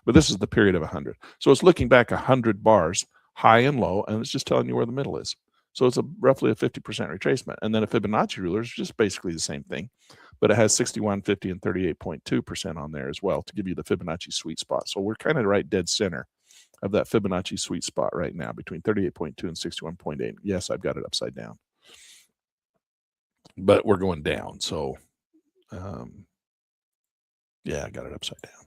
But this is the period of 100. So it's looking back 100 bars, high and low, and it's just telling you where the middle is. So it's roughly a 50% retracement. And then a Fibonacci ruler is just basically the same thing, but it has 61, 50, and 38.2% on there as well to give you the Fibonacci sweet spot. So we're kind of right dead center of that Fibonacci sweet spot right now between 38.2 and 61.8. Yes, I've got it upside down, but we're going down. So, yeah, I got it upside down.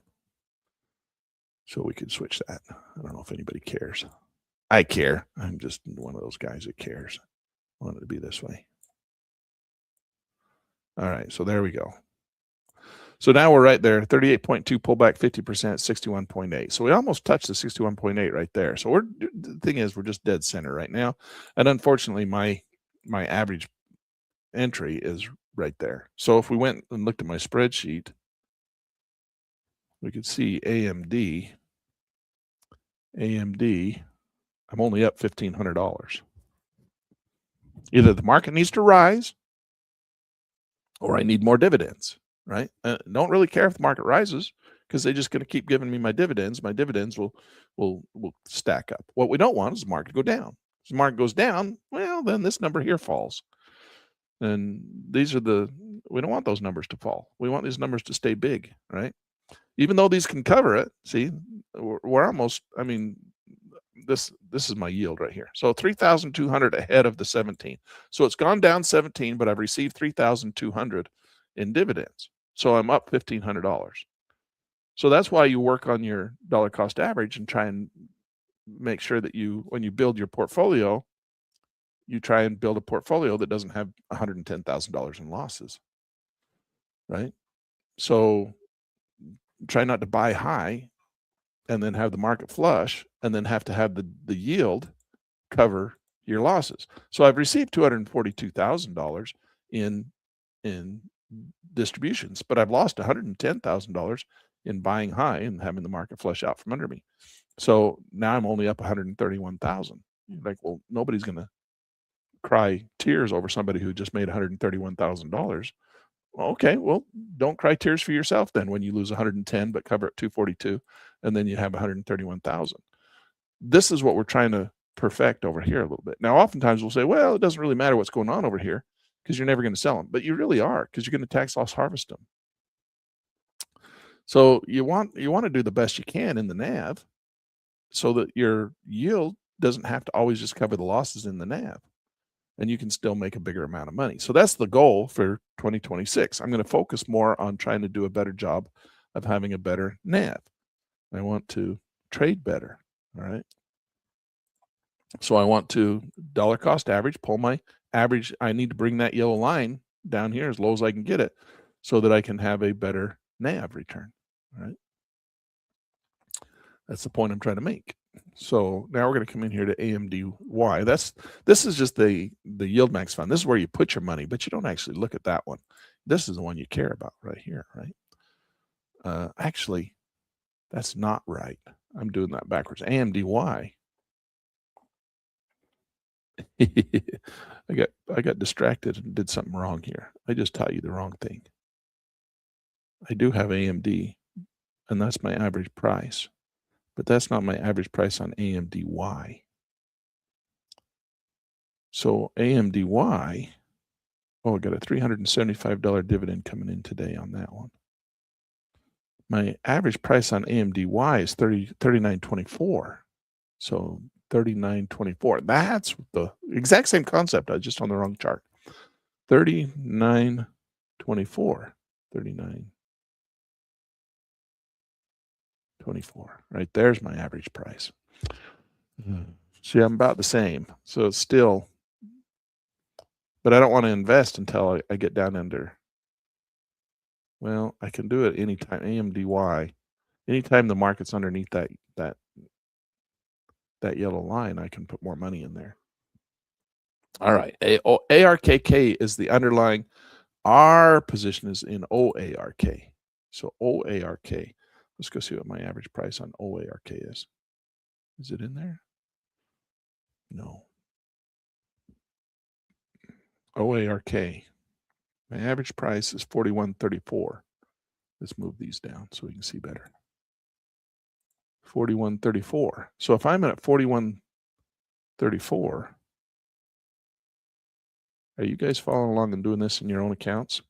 So we could switch that. I don't know if anybody cares. I care. I'm just one of those guys that cares. I want it to be this way. All right, so there we go. So now we're right there, 38.2 pullback, 50%, 61.8. So we almost touched the 61.8 right there. So the thing is, we're just dead center right now. And unfortunately, my average entry is right there. So if we went and looked at my spreadsheet, we could see AMD, I'm only up $1,500. Either the market needs to rise or I need more dividends, right? Don't really care if the market rises because they're just going to keep giving me my dividends. My dividends will stack up. What we don't want is the market to go down. If the market goes down, well, then this number here falls. And we don't want those numbers to fall. We want these numbers to stay big, right? Even though these can cover it, see, we're almost, I mean, this is my yield right here. So 3,200 ahead of the 17. So it's gone down 17, but I've received 3,200 in dividends. So I'm up $1,500. So that's why you work on your dollar cost average and try and make sure that when you build your portfolio, you try and build a portfolio that doesn't have $110,000 in losses, right? So try not to buy high and then have the market flush and then have to have the yield cover your losses. So I've received $242,000 in distributions, but I've lost $110,000 in buying high and having the market flush out from under me. So now I'm only up $131,000. Like, well, nobody's going to cry tears over somebody who just made $131,000. Okay, well, don't cry tears for yourself then when you lose 110 but cover at 242 and then you have 131,000. This is what we're trying to perfect over here a little bit. Now, oftentimes we'll say, well, it doesn't really matter what's going on over here because you're never going to sell them, but you really are because you're going to tax loss harvest them. So you want to do the best you can in the NAV so that your yield doesn't have to always just cover the losses in the NAV. And you can still make a bigger amount of money. So that's the goal for 2026. I'm going to focus more on trying to do a better job of having a better NAV. I want to trade better, all right? So I want to dollar cost average, pull my average. I need to bring that yellow line down here as low as I can get it so that I can have a better NAV return, all right? That's the point I'm trying to make. So now we're going to come in here to AMDY. This is just the yield max fund. This is where you put your money, but you don't actually look at that one. This is the one you care about right here, right? Actually, that's not right. I'm doing that backwards. AMDY. I got distracted and did something wrong here. I just taught you the wrong thing. I do have AMD, and that's my average price, but that's not my average price on AMDY. So AMDY, oh, I got a $375 dividend coming in today on that one. My average price on AMDY is 39.24. So 39.24. That's the exact same concept. I was just on the wrong chart. 39.24. 39.24. Right there's my average price. See, I'm about the same. So it's still, but I don't want to invest until I get down under. Well, I can do it anytime. AMDY. Anytime the market's underneath that yellow line, I can put more money in there. All right. ARKK is the underlying. Our position is in OARK. So OARK. Let's go see what my average price on OARK is. Is it in there? No. OARK. My average price is 41.34. Let's move these down so we can see better. 41.34. So if I'm at 41.34, are you guys following along and doing this in your own accounts?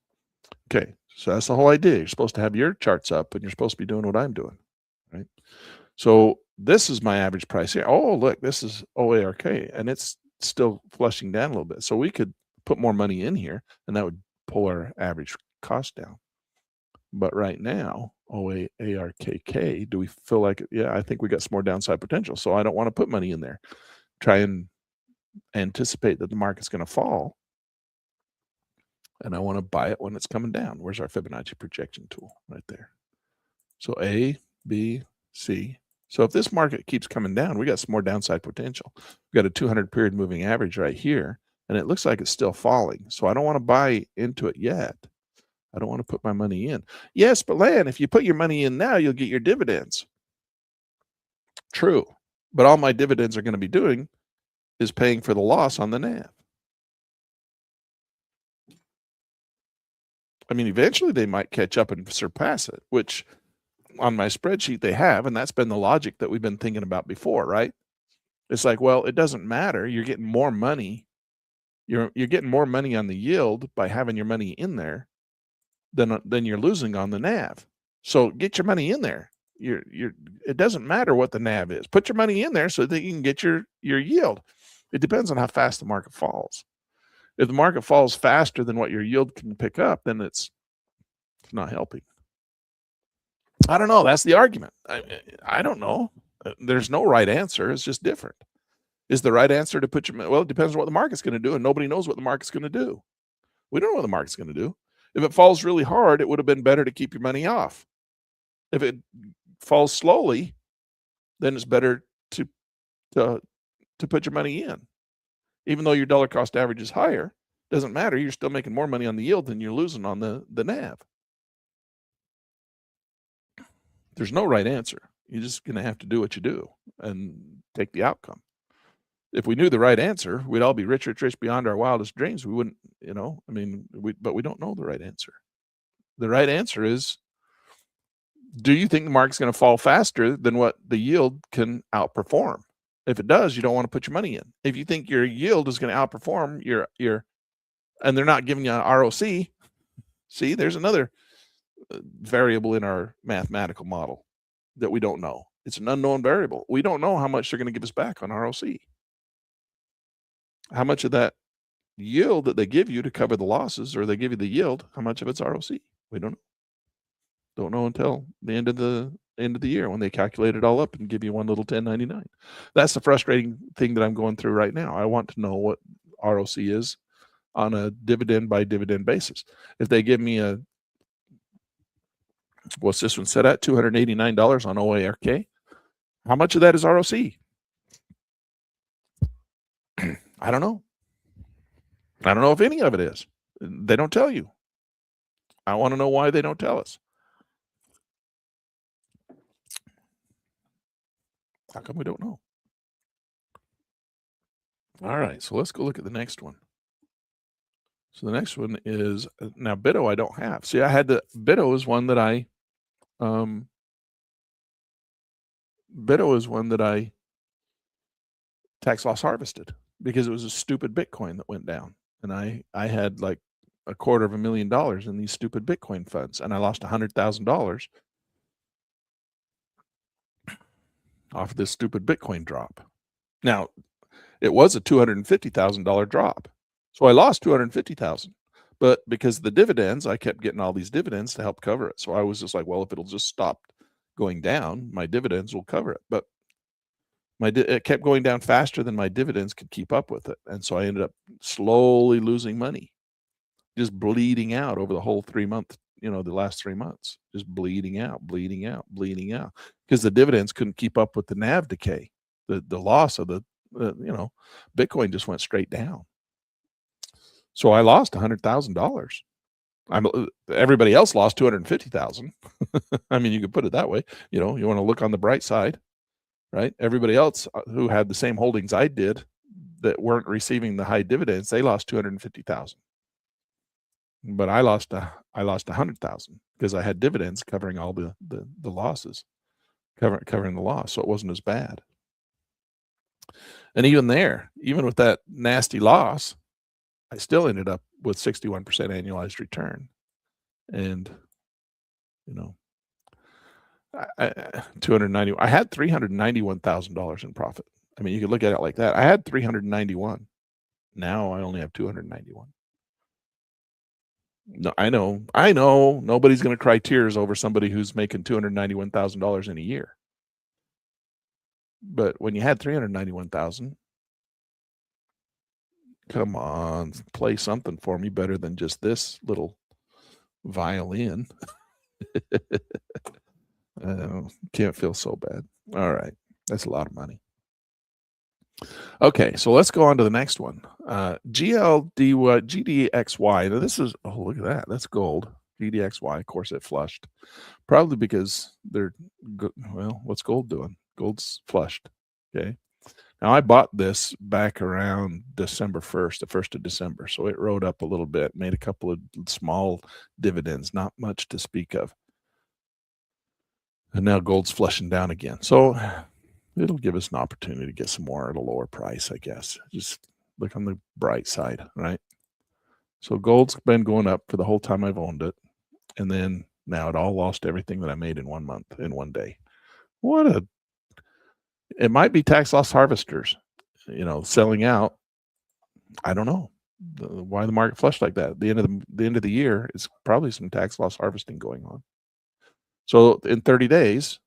Okay, so that's the whole idea. You're supposed to have your charts up, and you're supposed to be doing what I'm doing, right? So this is my average price here. Oh, look, this is OARK, and it's still flushing down a little bit. So we could put more money in here, and that would pull our average cost down. But right now, OARKK, do we feel like, yeah, I think we got some more downside potential. So I don't want to put money in there. Try and anticipate that the market's going to fall. And I want to buy it when it's coming down. Where's our Fibonacci projection tool? Right there. So A, B, C. So if this market keeps coming down, we got some more downside potential. We got a 200 period moving average right here, and it looks like it's still falling. So I don't want to buy into it yet. I don't want to put my money in. Yes, but Lan, if you put your money in now, you'll get your dividends. True. But all my dividends are going to be doing is paying for the loss on the NAV. I mean, eventually they might catch up and surpass it, which on my spreadsheet they have, and that's been the logic that we've been thinking about before, right? It's like, well, it doesn't matter. You're getting more money. You're getting more money on the yield by having your money in there than you're losing on the NAV. So get your money in there. It doesn't matter what the NAV is. Put your money in there so that you can get your yield. It depends on how fast the market falls. If the market falls faster than what your yield can pick up, then it's not helping. I don't know. That's the argument. I don't know. There's no right answer. It's just different. Is the right answer to put your, well, it depends on what the market's going to do, and nobody knows what the market's going to do. We don't know what the market's going to do. If it falls really hard, it would have been better to keep your money off. If it falls slowly, then it's better to put your money in. Even though your dollar cost average is higher, doesn't matter. You're still making more money on the yield than you're losing on the NAV. There's no right answer. You're just going to have to do what you do and take the outcome. If we knew the right answer, we'd all be rich beyond our wildest dreams. We wouldn't, I mean, but we don't know the right answer. The right answer is, do you think the market's going to fall faster than what the yield can outperform? If it does, you don't want to put your money in. If you think your yield is going to outperform and they're not giving you an ROC, see, there's another variable in our mathematical model that we don't know. It's an unknown variable. We don't know how much they're going to give us back on ROC. How much of that yield that they give you to cover the losses, or they give you the yield, how much of it's ROC? We don't know. Don't know until the end of the year when they calculate it all up and give you one little 1099. That's the frustrating thing that I'm going through right now. I want to know what ROC is on a dividend by dividend basis. If they give me what's this one set at? $289 on OARK. How much of that is ROC? I don't know. I don't know if any of it is. They don't tell you. I want to know why they don't tell us. How come we don't know? All right, so let's go look at the next one. So the next one is now Bitto I don't have. See, I had the Bitto is one that I tax loss harvested because it was a stupid Bitcoin that went down. And I had like $250,000 in these stupid Bitcoin funds, and I lost $100,000 off of this stupid Bitcoin drop. Now, it was a $250,000 drop. So I lost $250,000. But because of the dividends, I kept getting all these dividends to help cover it. So I was just like, well, if it'll just stop going down, my dividends will cover it. But it kept going down faster than my dividends could keep up with it. And so I ended up slowly losing money, just bleeding out over the whole 3 month, the last 3 months, just bleeding out, because the dividends couldn't keep up with the NAV decay. The loss of the Bitcoin just went straight down. So I lost $100,000. Everybody else lost 250,000. I mean, you could put it that way. You want to look on the bright side, right? Everybody else who had the same holdings I did that weren't receiving the high dividends, they lost 250,000. But I lost 100,000 because I had dividends covering all the losses, covering the loss, so it wasn't as bad. And even with that nasty loss, I still ended up with 61% annualized return. And, I had $391,000 in profit. I mean, you could look at it like that. I had 391. Now I only have 291. No, I know. Nobody's going to cry tears over somebody who's making $291,000 in a year. But when you had 391,000, come on, play something for me better than just this little violin. Can't feel so bad. All right. That's a lot of money. Okay, so let's go on to the next one. GDXY. Now this is, oh, look at that. That's gold. GDXY, of course, it flushed. Probably because what's gold doing? Gold's flushed. Okay. Now I bought this back around December 1st, the 1st of December. So it rode up a little bit, made a couple of small dividends, not much to speak of. And now gold's flushing down again. So it'll give us an opportunity to get some more at a lower price, I guess. Just look on the bright side, right? So gold's been going up for the whole time I've owned it. And then now it all lost everything that I made in 1 month, in 1 day. It might be tax loss harvesters, selling out. I don't know why the market flushed like that. The end of the year is probably some tax loss harvesting going on. So in 30 days,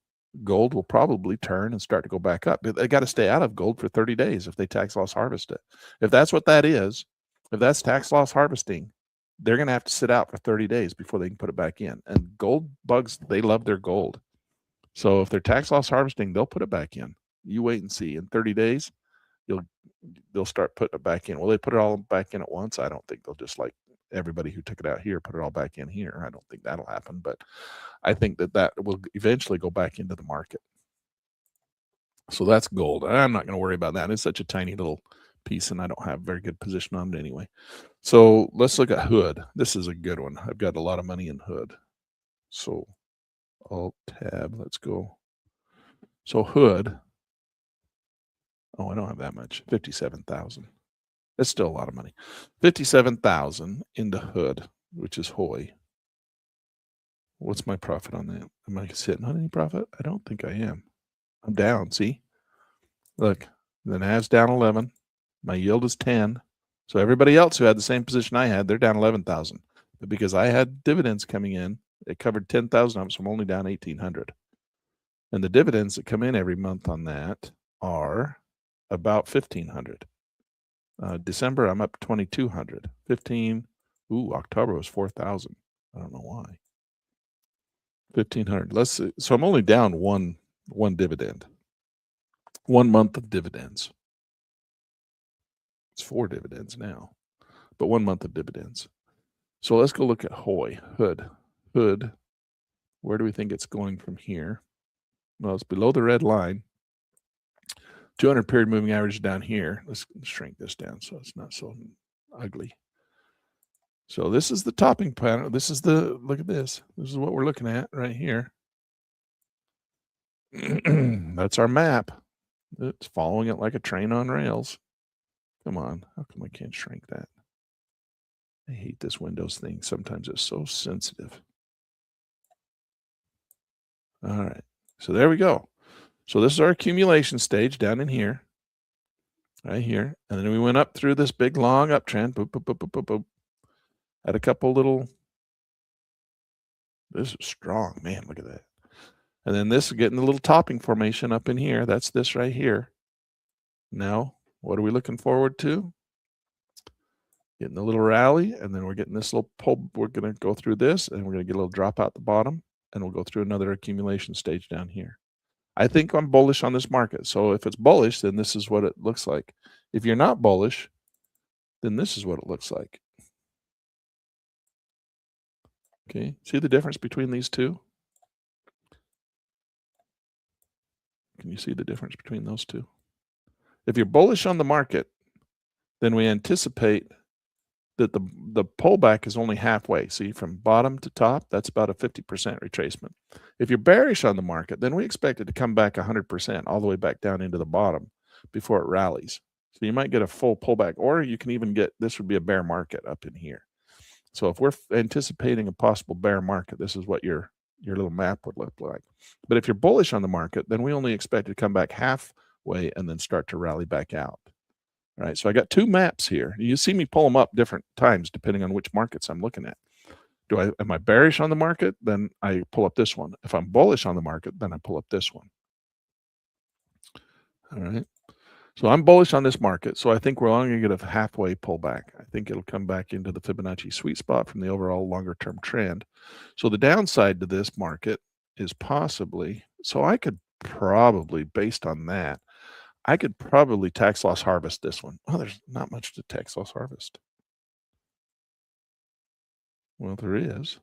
gold will probably turn and start to go back up. They got to stay out of gold for 30 days if they tax loss harvest it. If that's what that is, if that's tax loss harvesting, they're going to have to sit out for 30 days before they can put it back in. And gold bugs, they love their gold. So if they're tax loss harvesting, they'll put it back in. You wait and see. In 30 days, they'll start putting it back in. Will they put it all back in at once? I don't think they'll just like everybody who took it out here put it all back in here. I don't think that'll happen, but I think that will eventually go back into the market. So that's gold. I'm not going to worry about that. It's such a tiny little piece, and I don't have a very good position on it anyway. So let's look at Hood. This is a good one. I've got a lot of money in Hood. So Alt tab, let's go. So Hood. Oh, I don't have that much. 57,000. That's still a lot of money. 57,000 into Hood, which is HOY. What's my profit on that? Am I sitting on any profit? I don't think I am. I'm down. See, look, the NAV's down 11. My yield is 10. So everybody else who had the same position I had, they're down 11,000. But because I had dividends coming in, it covered 10,000 of them, so I'm only down 1,800. And the dividends that come in every month on that are about 1,500. December, I'm up 2,200. 15. Ooh, October was 4,000. I don't know why. 1,500. Let's see. So I'm only down one dividend. 1 month of dividends. It's 4 dividends now, but 1 month of dividends. So let's go look at Hood. Hood. Where do we think it's going from here? Well, it's below the red line. 200 period moving average down here. Let's shrink this down so it's not so ugly. So this is the topping pattern. This is look at this. This is what we're looking at right here. That's our map. It's following it like a train on rails. Come on. How come I can't shrink that? I hate this Windows thing. Sometimes it's so sensitive. All right. So there we go. So this is our accumulation stage down in here. Right here. And then we went up through this big long uptrend. Boop, boop, boop, boop, boop, boop. Had a couple little. This is strong, man. Look at that. And then this is getting a little topping formation up in here. That's this right here. Now, what are we looking forward to? Getting a little rally, and then we're getting this little pull. We're going to go through this, and we're going to get a little drop out the bottom, and we'll go through another accumulation stage down here. I think I'm bullish on this market. So if it's bullish, then this is what it looks like. If you're not bullish, then this is what it looks like. Okay, see the difference between these two? Can you see the difference between those two? If you're bullish on the market, then we anticipate that the pullback is only halfway. See, from bottom to top, that's about a 50% retracement. If you're bearish on the market, then we expect it to come back 100% all the way back down into the bottom before it rallies. So you might get a full pullback, or you can even get, this would be a bear market up in here. So if we're anticipating a possible bear market, this is what your little map would look like. But if you're bullish on the market, then we only expect it to come back halfway and then start to rally back out. All right, so I got two maps here. You see me pull them up different times depending on which markets I'm looking at. Am I bearish on the market? Then I pull up this one. If I'm bullish on the market, then I pull up this one. All right. So I'm bullish on this market. So I think we're only going to get a halfway pullback. I think it'll come back into the Fibonacci sweet spot from the overall longer term trend. So the downside to this market is possibly, so I could probably, based on that, I could probably tax loss harvest this one. Oh, there's not much to tax loss harvest. Well, there is.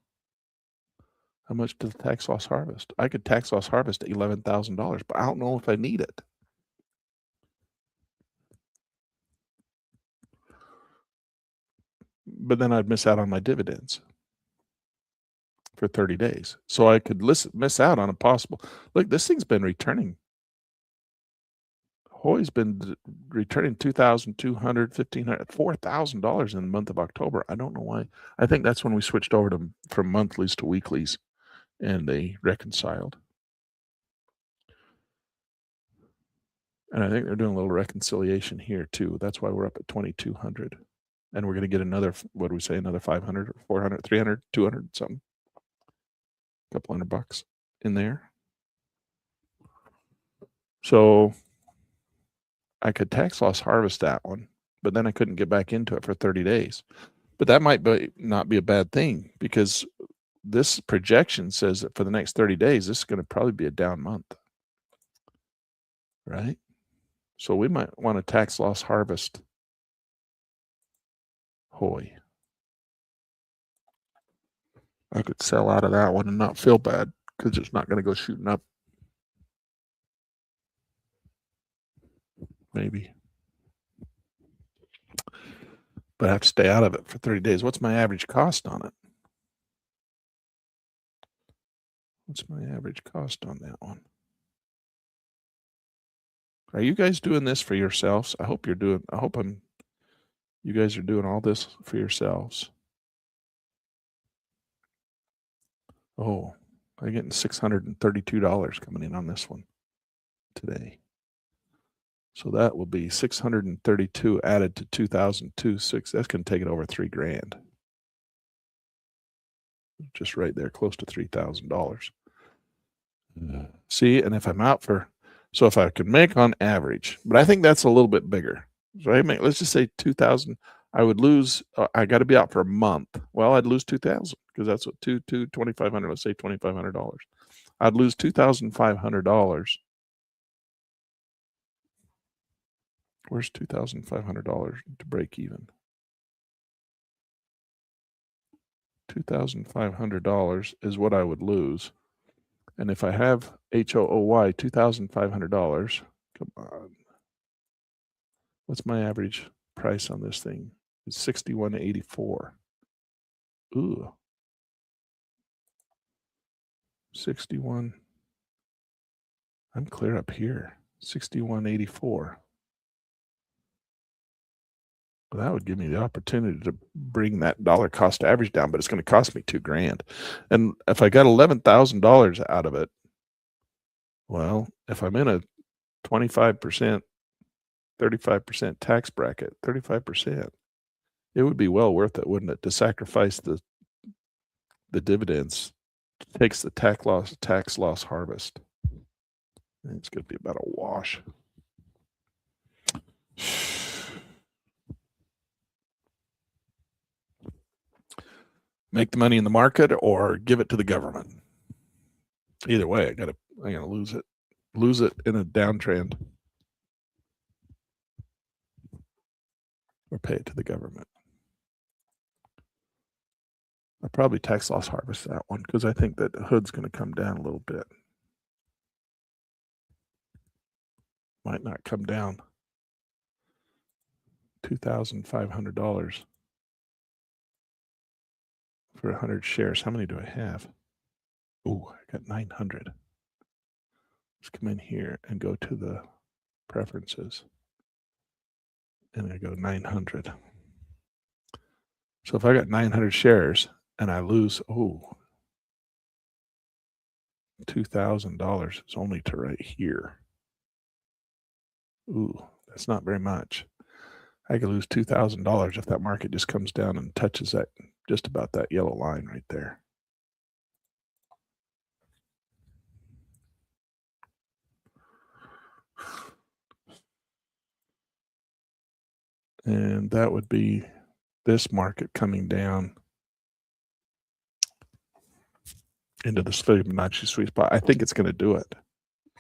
How much does the tax loss harvest? I could tax loss harvest $11,000, but I don't know if I need it. But then I'd miss out on my dividends for 30 days. So I could miss out on a possible. Look, this thing's been returning. Hoy's been returning $2,200, $1,500, $4,000 in the month of October. I don't know why. I think that's when we switched over to from monthlies to weeklies, and they reconciled. And I think they're doing a little reconciliation here too. That's why we're up at 2,200. And we're going to get another, what do we say, another 500 or 400, 300, 200, something. A couple $100 in there. So I could tax loss harvest that one, but then I couldn't get back into it for 30 days. But that might not be a bad thing, because this projection says that for the next 30 days, this is going to probably be a down month. Right? So we might want to tax loss harvest Hoy. I could sell out of that one and not feel bad because it's not going to go shooting up. Maybe. But I have to stay out of it for 30 days. What's my average cost on it? What's my average cost on that one? Are you guys doing this for yourselves? I hope you guys are doing all this for yourselves. Oh, I'm getting $632 coming in on this one today. So that will be 632 added to 2,002. That's going to take it over $3,000. Just right there, close to $3,000. See, and if I'm out for, so if I could make on average, but I think that's a little bit bigger. So let's just say 2,000. I would lose. I got to be out for a month. Well, I'd lose 2,000 because that's what 2,500. Let's say $2,500. I'd lose $2,500. Where's $2,500 to break even? $2,500 is what I would lose. And if I have HOOY, $2,500, come on. What's my average price on this thing? It's $61.84. Ooh. 61. I'm clear up here. 61.84. Well, that would give me the opportunity to bring that dollar cost average down, but it's going to cost me $2,000. And if I got $11,000 out of it, well, if I'm in a 25%, 35% tax bracket, 35%, it would be well worth it, wouldn't it, to sacrifice the dividends? Takes the tax loss harvest. It's going to be about a wash. Make the money in the market or give it to the government. Either way, I'm gonna lose it in a downtrend, or pay it to the government. I'll probably tax loss harvest that one because I think that the hood's going to come down a little bit. Might not come down $2,500 for 100 shares. How many do I have? Oh, I got 900. Let's come in here and go to the preferences. And I go 900. So if I got 900 shares and I lose, $2,000, it's only to right here. Ooh, that's not very much. I could lose $2,000 if that market just comes down and touches that, just about that yellow line right there. And that would be this market coming down into the Fibonacci sweet spot. I think it's going to do it.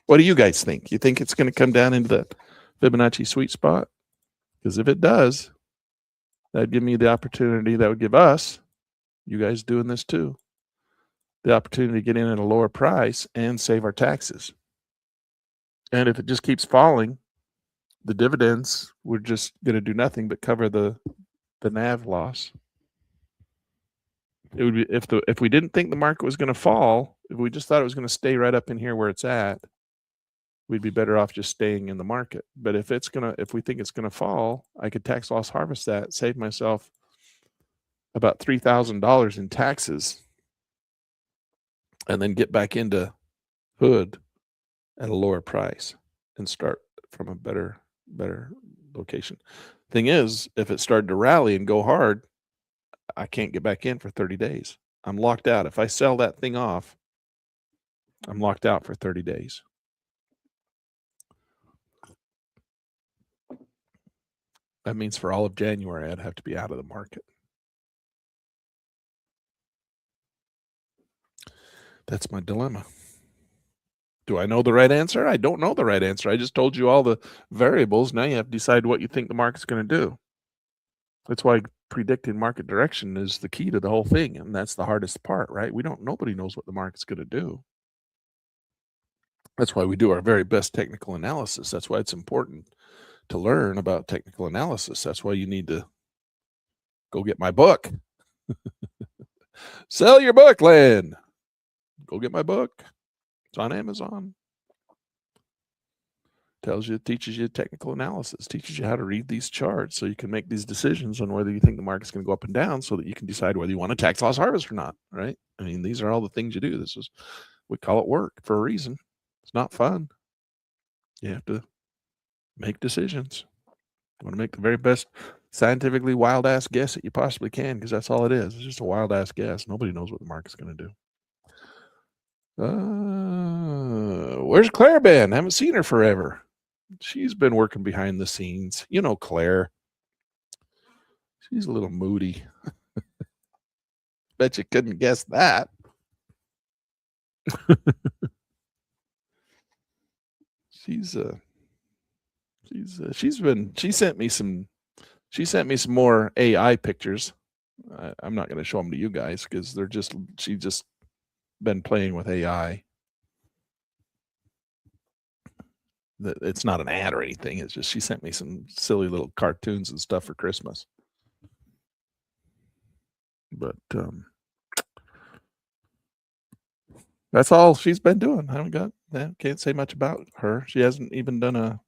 What do you guys think? You think it's going to come down into the Fibonacci sweet spot? Because if it does, that'd give me the opportunity, that would give us, you guys doing this too, the opportunity to get in at a lower price and save our taxes. And if it just keeps falling, the dividends, we're just going to do nothing but cover the NAV loss. It would be, if we didn't think the market was going to fall, if we just thought it was going to stay right up in here where it's at, we'd be better off just staying in the market. But if we think it's going to fall, I could tax loss harvest that, save myself about $3,000 in taxes, and then get back into hood at a lower price and start from a better location. Thing is, if it started to rally and go hard, I can't get back in for 30 days. I'm locked out. If I sell that thing off, I'm locked out for 30 days. That means for all of January, I'd have to be out of the market. That's my dilemma. Do I know the right answer? I don't know the right answer. I just told you all the variables. Now you have to decide what you think the market's going to do. That's why predicting market direction is the key to the whole thing. And that's the hardest part, right? Nobody knows what the market's going to do. That's why we do our very best technical analysis. That's why it's important to learn about technical analysis. That's why you need to go get my book. Sell your book, Len. Go get my book. It's on Amazon. Teaches you technical analysis, teaches you how to read these charts so you can make these decisions on whether you think the market's going to go up and down so that you can decide whether you want to tax loss harvest or not, right? I mean, these are all the things you do. We call it work for a reason. It's not fun. You have to make decisions. You want to make the very best scientifically wild ass guess that you possibly can, because that's all it is. It's just a wild ass guess. Nobody knows what the market's going to do. Where's Claire been? Haven't seen her forever. She's been working behind the scenes. You know, Claire. She's a little moody. Bet you couldn't guess that. She sent me some more AI pictures. I'm not going to show them to you guys because she's just been playing with AI. It's not an ad or anything. It's just she sent me some silly little cartoons and stuff for Christmas. But that's all she's been doing. Can't say much about her. She hasn't even done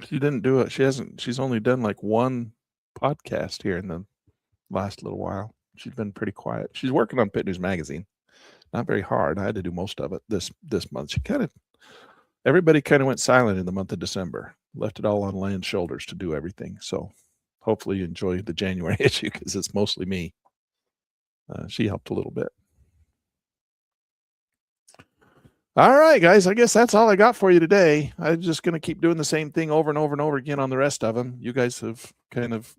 she didn't do it. She's only done like one podcast here in the last little while. She's been pretty quiet. She's working on Pit News Magazine. Not very hard. I had to do most of it this month. Everybody kind of went silent in the month of December. Left it all on Land's shoulders to do everything. So hopefully you enjoy the January issue because it's mostly me. She helped a little bit. All right, guys, I guess that's all I got for you today. I'm just going to keep doing the same thing over and over and over again on the rest of them. You guys have kind of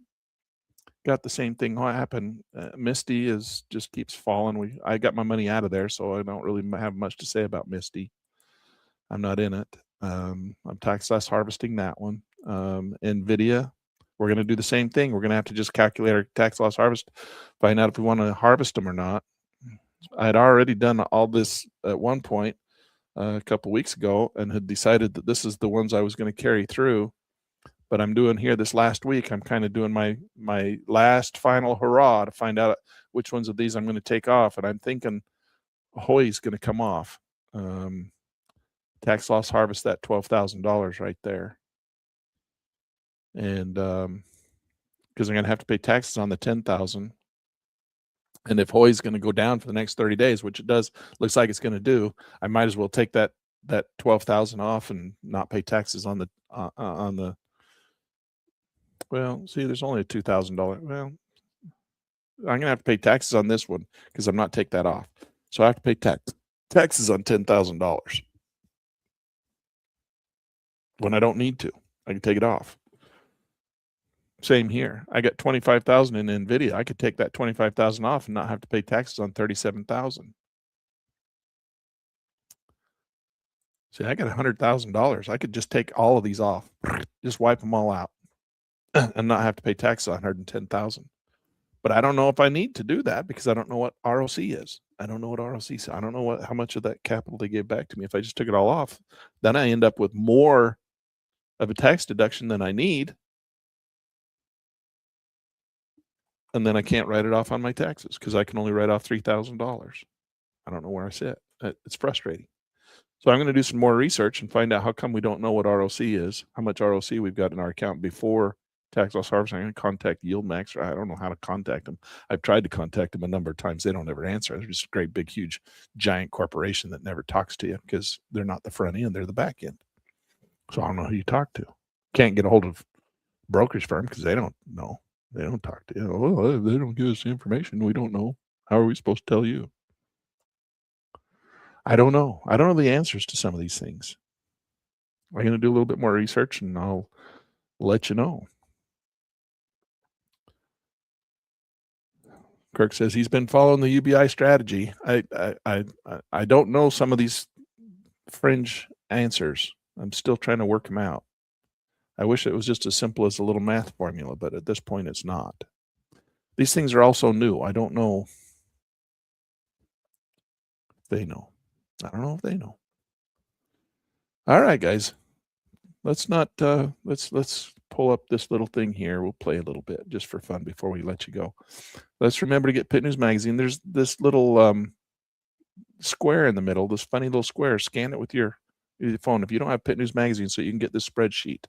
got the same thing happen. Misty just keeps falling. I got my money out of there, so I don't really have much to say about Misty. I'm not in it. I'm tax loss harvesting that one. NVIDIA, we're going to do the same thing. We're going to have to just calculate our tax loss harvest, find out if we want to harvest them or not. I had already done all this at one point a couple weeks ago and had decided that this is the ones I was going to carry through. But I'm doing here this last week, I'm kind of doing my last final hurrah to find out which ones of these I'm going to take off. And I'm thinking Hoy is going to come off. Tax loss harvest, that $12,000 right there. And because I'm going to have to pay taxes on the $10,000. And if Hoy is going to go down for the next 30 days, which it looks like it's going to do, I might as well take that $12,000 off and not pay taxes on the well, see, there's only a $2,000. Well, I'm going to have to pay taxes on this one because I'm not take that off. So I have to pay taxes on $10,000 when I don't need to. I can take it off. Same here. I got $25,000 in NVIDIA. I could take that $25,000 off and not have to pay taxes on $37,000. See, I got $100,000. I could just take all of these off, just wipe them all out, and not have to pay taxes on $110,000. But I don't know if I need to do that because I don't know what ROC is. I don't know what ROC is. I don't know how much of that capital they gave back to me. If I just took it all off, then I end up with more of a tax deduction than I need. And then I can't write it off on my taxes because I can only write off $3,000. I don't know where I sit. It's frustrating. So I'm going to do some more research and find out how come we don't know what ROC is, how much ROC we've got in our account before tax loss harvesting. I'm going to contact YieldMax. I don't know how to contact them. I've tried to contact them a number of times. They don't ever answer. They're just a great, big, huge, giant corporation that never talks to you because they're not the front end. They're the back end. So I don't know who you talk to. Can't get a hold of brokerage firm because they don't know. They don't talk to you. Oh, they don't give us the information. We don't know. How are we supposed to tell you? I don't know. I don't know the answers to some of these things. I'm going to do a little bit more research and I'll let you know. Kirk says he's been following the UBI strategy. I don't know some of these fringe answers. I'm still trying to work them out. I wish it was just as simple as a little math formula, but at this point it's not. These things are also new. I don't know if they know. I don't know if they know. All right, guys. Let's not let's pull up this little thing here. We'll play a little bit just for fun before we let you go. Let's remember to get Pit News Magazine. There's this little square in the middle, this funny little square. Scan it with your phone if you don't have Pit News Magazine so you can get this spreadsheet.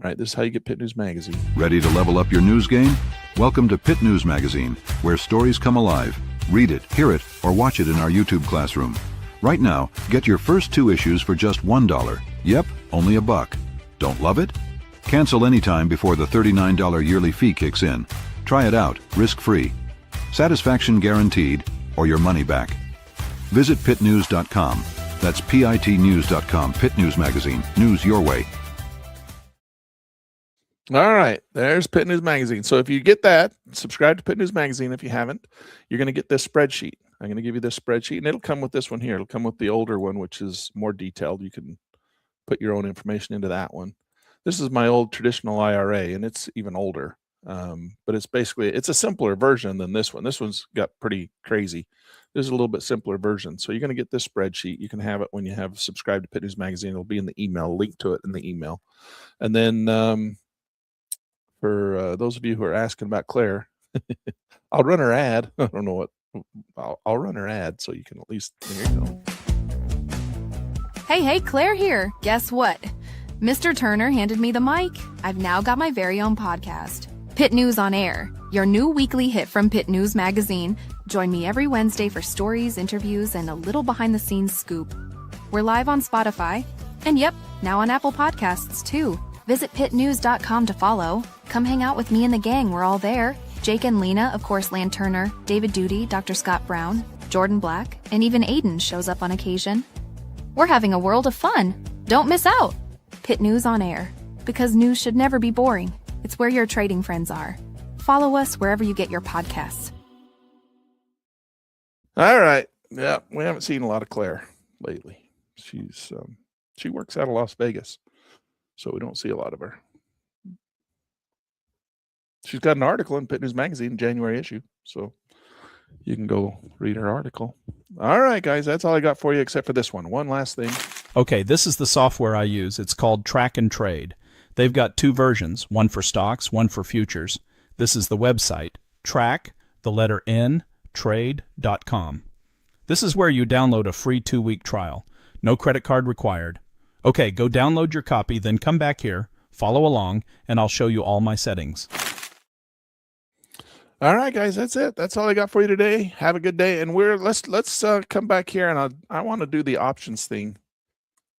All right, this is how you get Pit News Magazine. Ready to level up your news game? Welcome to Pit News Magazine, where stories come alive. Read it, hear it, or watch it in our YouTube classroom. Right now, get your first 2 issues for just $1. Yep, only $1. Don't love it? Cancel anytime before the $39 yearly fee kicks in. Try it out, risk-free. Satisfaction guaranteed, or your money back. Visit pitnews.com. That's pitnews.com, Pit News Magazine. News your way. All right, there's Pit News Magazine. So if you get that, subscribe to Pit News Magazine if you haven't. You're going to get this spreadsheet. I'm going to give you this spreadsheet, and it'll come with this one here. It'll come with the older one, which is more detailed. You can put your own information into that one. This is my old traditional IRA, and it's even older. But it's a simpler version than this one. This one's got pretty crazy. This is a little bit simpler version. So you're going to get this spreadsheet. You can have it when you have subscribed to Pit News Magazine. It'll be in the email, link to it in the email. And then for those of you who are asking about Claire, I'll run her ad. I don't know what. I'll run her ad so you can at least. There you go. Hey, Claire here. Guess what? Mr. Turner handed me the mic. I've now got my very own podcast, Pitt News on Air, your new weekly hit from Pitt News Magazine. Join me every Wednesday for stories, interviews, and a little behind-the-scenes scoop. We're live on Spotify, and yep, now on Apple Podcasts too. Visit pittnews.com to follow. Come hang out with me and the gang. We're all there. Jake and Lena, of course, Lan Turner, David Duty, Dr. Scott Brown, Jordan Black, and even Aiden shows up on occasion. We're having a world of fun. Don't miss out. Pitt News on Air. Because news should never be boring. It's where your trading friends are. Follow us wherever you get your podcasts. All right. Yeah, we haven't seen a lot of Claire lately. She works out of Las Vegas, so we don't see a lot of her. She's got an article in Pitt News Magazine, January issue, so you can go read her article. All right, guys, that's all I got for you except for this one. One last thing. Okay, this is the software I use. It's called Track and Trade. They've got two versions, one for stocks, one for futures. This is the website, track, the letter N, trade.com. This is where you download a free 2-week trial. No credit card required. Okay, go download your copy, then come back here, follow along, and I'll show you all my settings. All right, guys, that's it. That's all I got for you today. Have a good day, and let's come back here, and I want to do the options thing.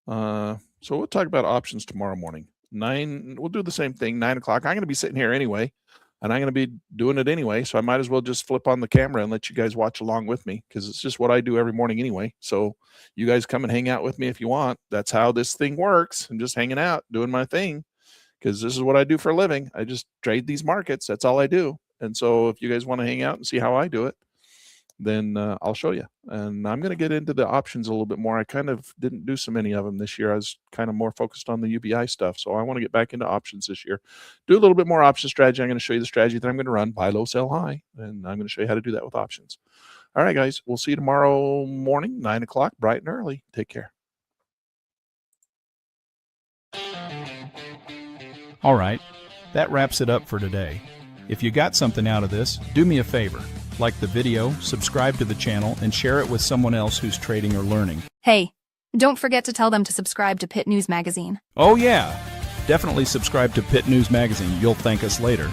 So we'll talk about options tomorrow morning. We'll do the same thing, 9 o'clock. I'm going to be sitting here anyway, and I'm going to be doing it anyway, so I might as well just flip on the camera and let you guys watch along with me, because it's just what I do every morning anyway. So you guys come and hang out with me if you want. That's how this thing works. I'm just hanging out, doing my thing, because this is what I do for a living. I just trade these markets. That's all I do. And so if you guys want to hang out and see how I do it, then I'll show you. And I'm going to get into the options a little bit more. I kind of didn't do so many of them this year. I was kind of more focused on the UBI stuff. So I want to get back into options this year. Do a little bit more option strategy. I'm going to show you the strategy that I'm going to run, buy low, sell high. And I'm going to show you how to do that with options. All right, guys. We'll see you tomorrow morning, 9 o'clock, bright and early. Take care. All right, that wraps it up for today. If you got something out of this, do me a favor. Like the video, subscribe to the channel, and share it with someone else who's trading or learning. Hey, don't forget to tell them to subscribe to Pitt News Magazine. Oh yeah, definitely subscribe to Pitt News Magazine. You'll thank us later.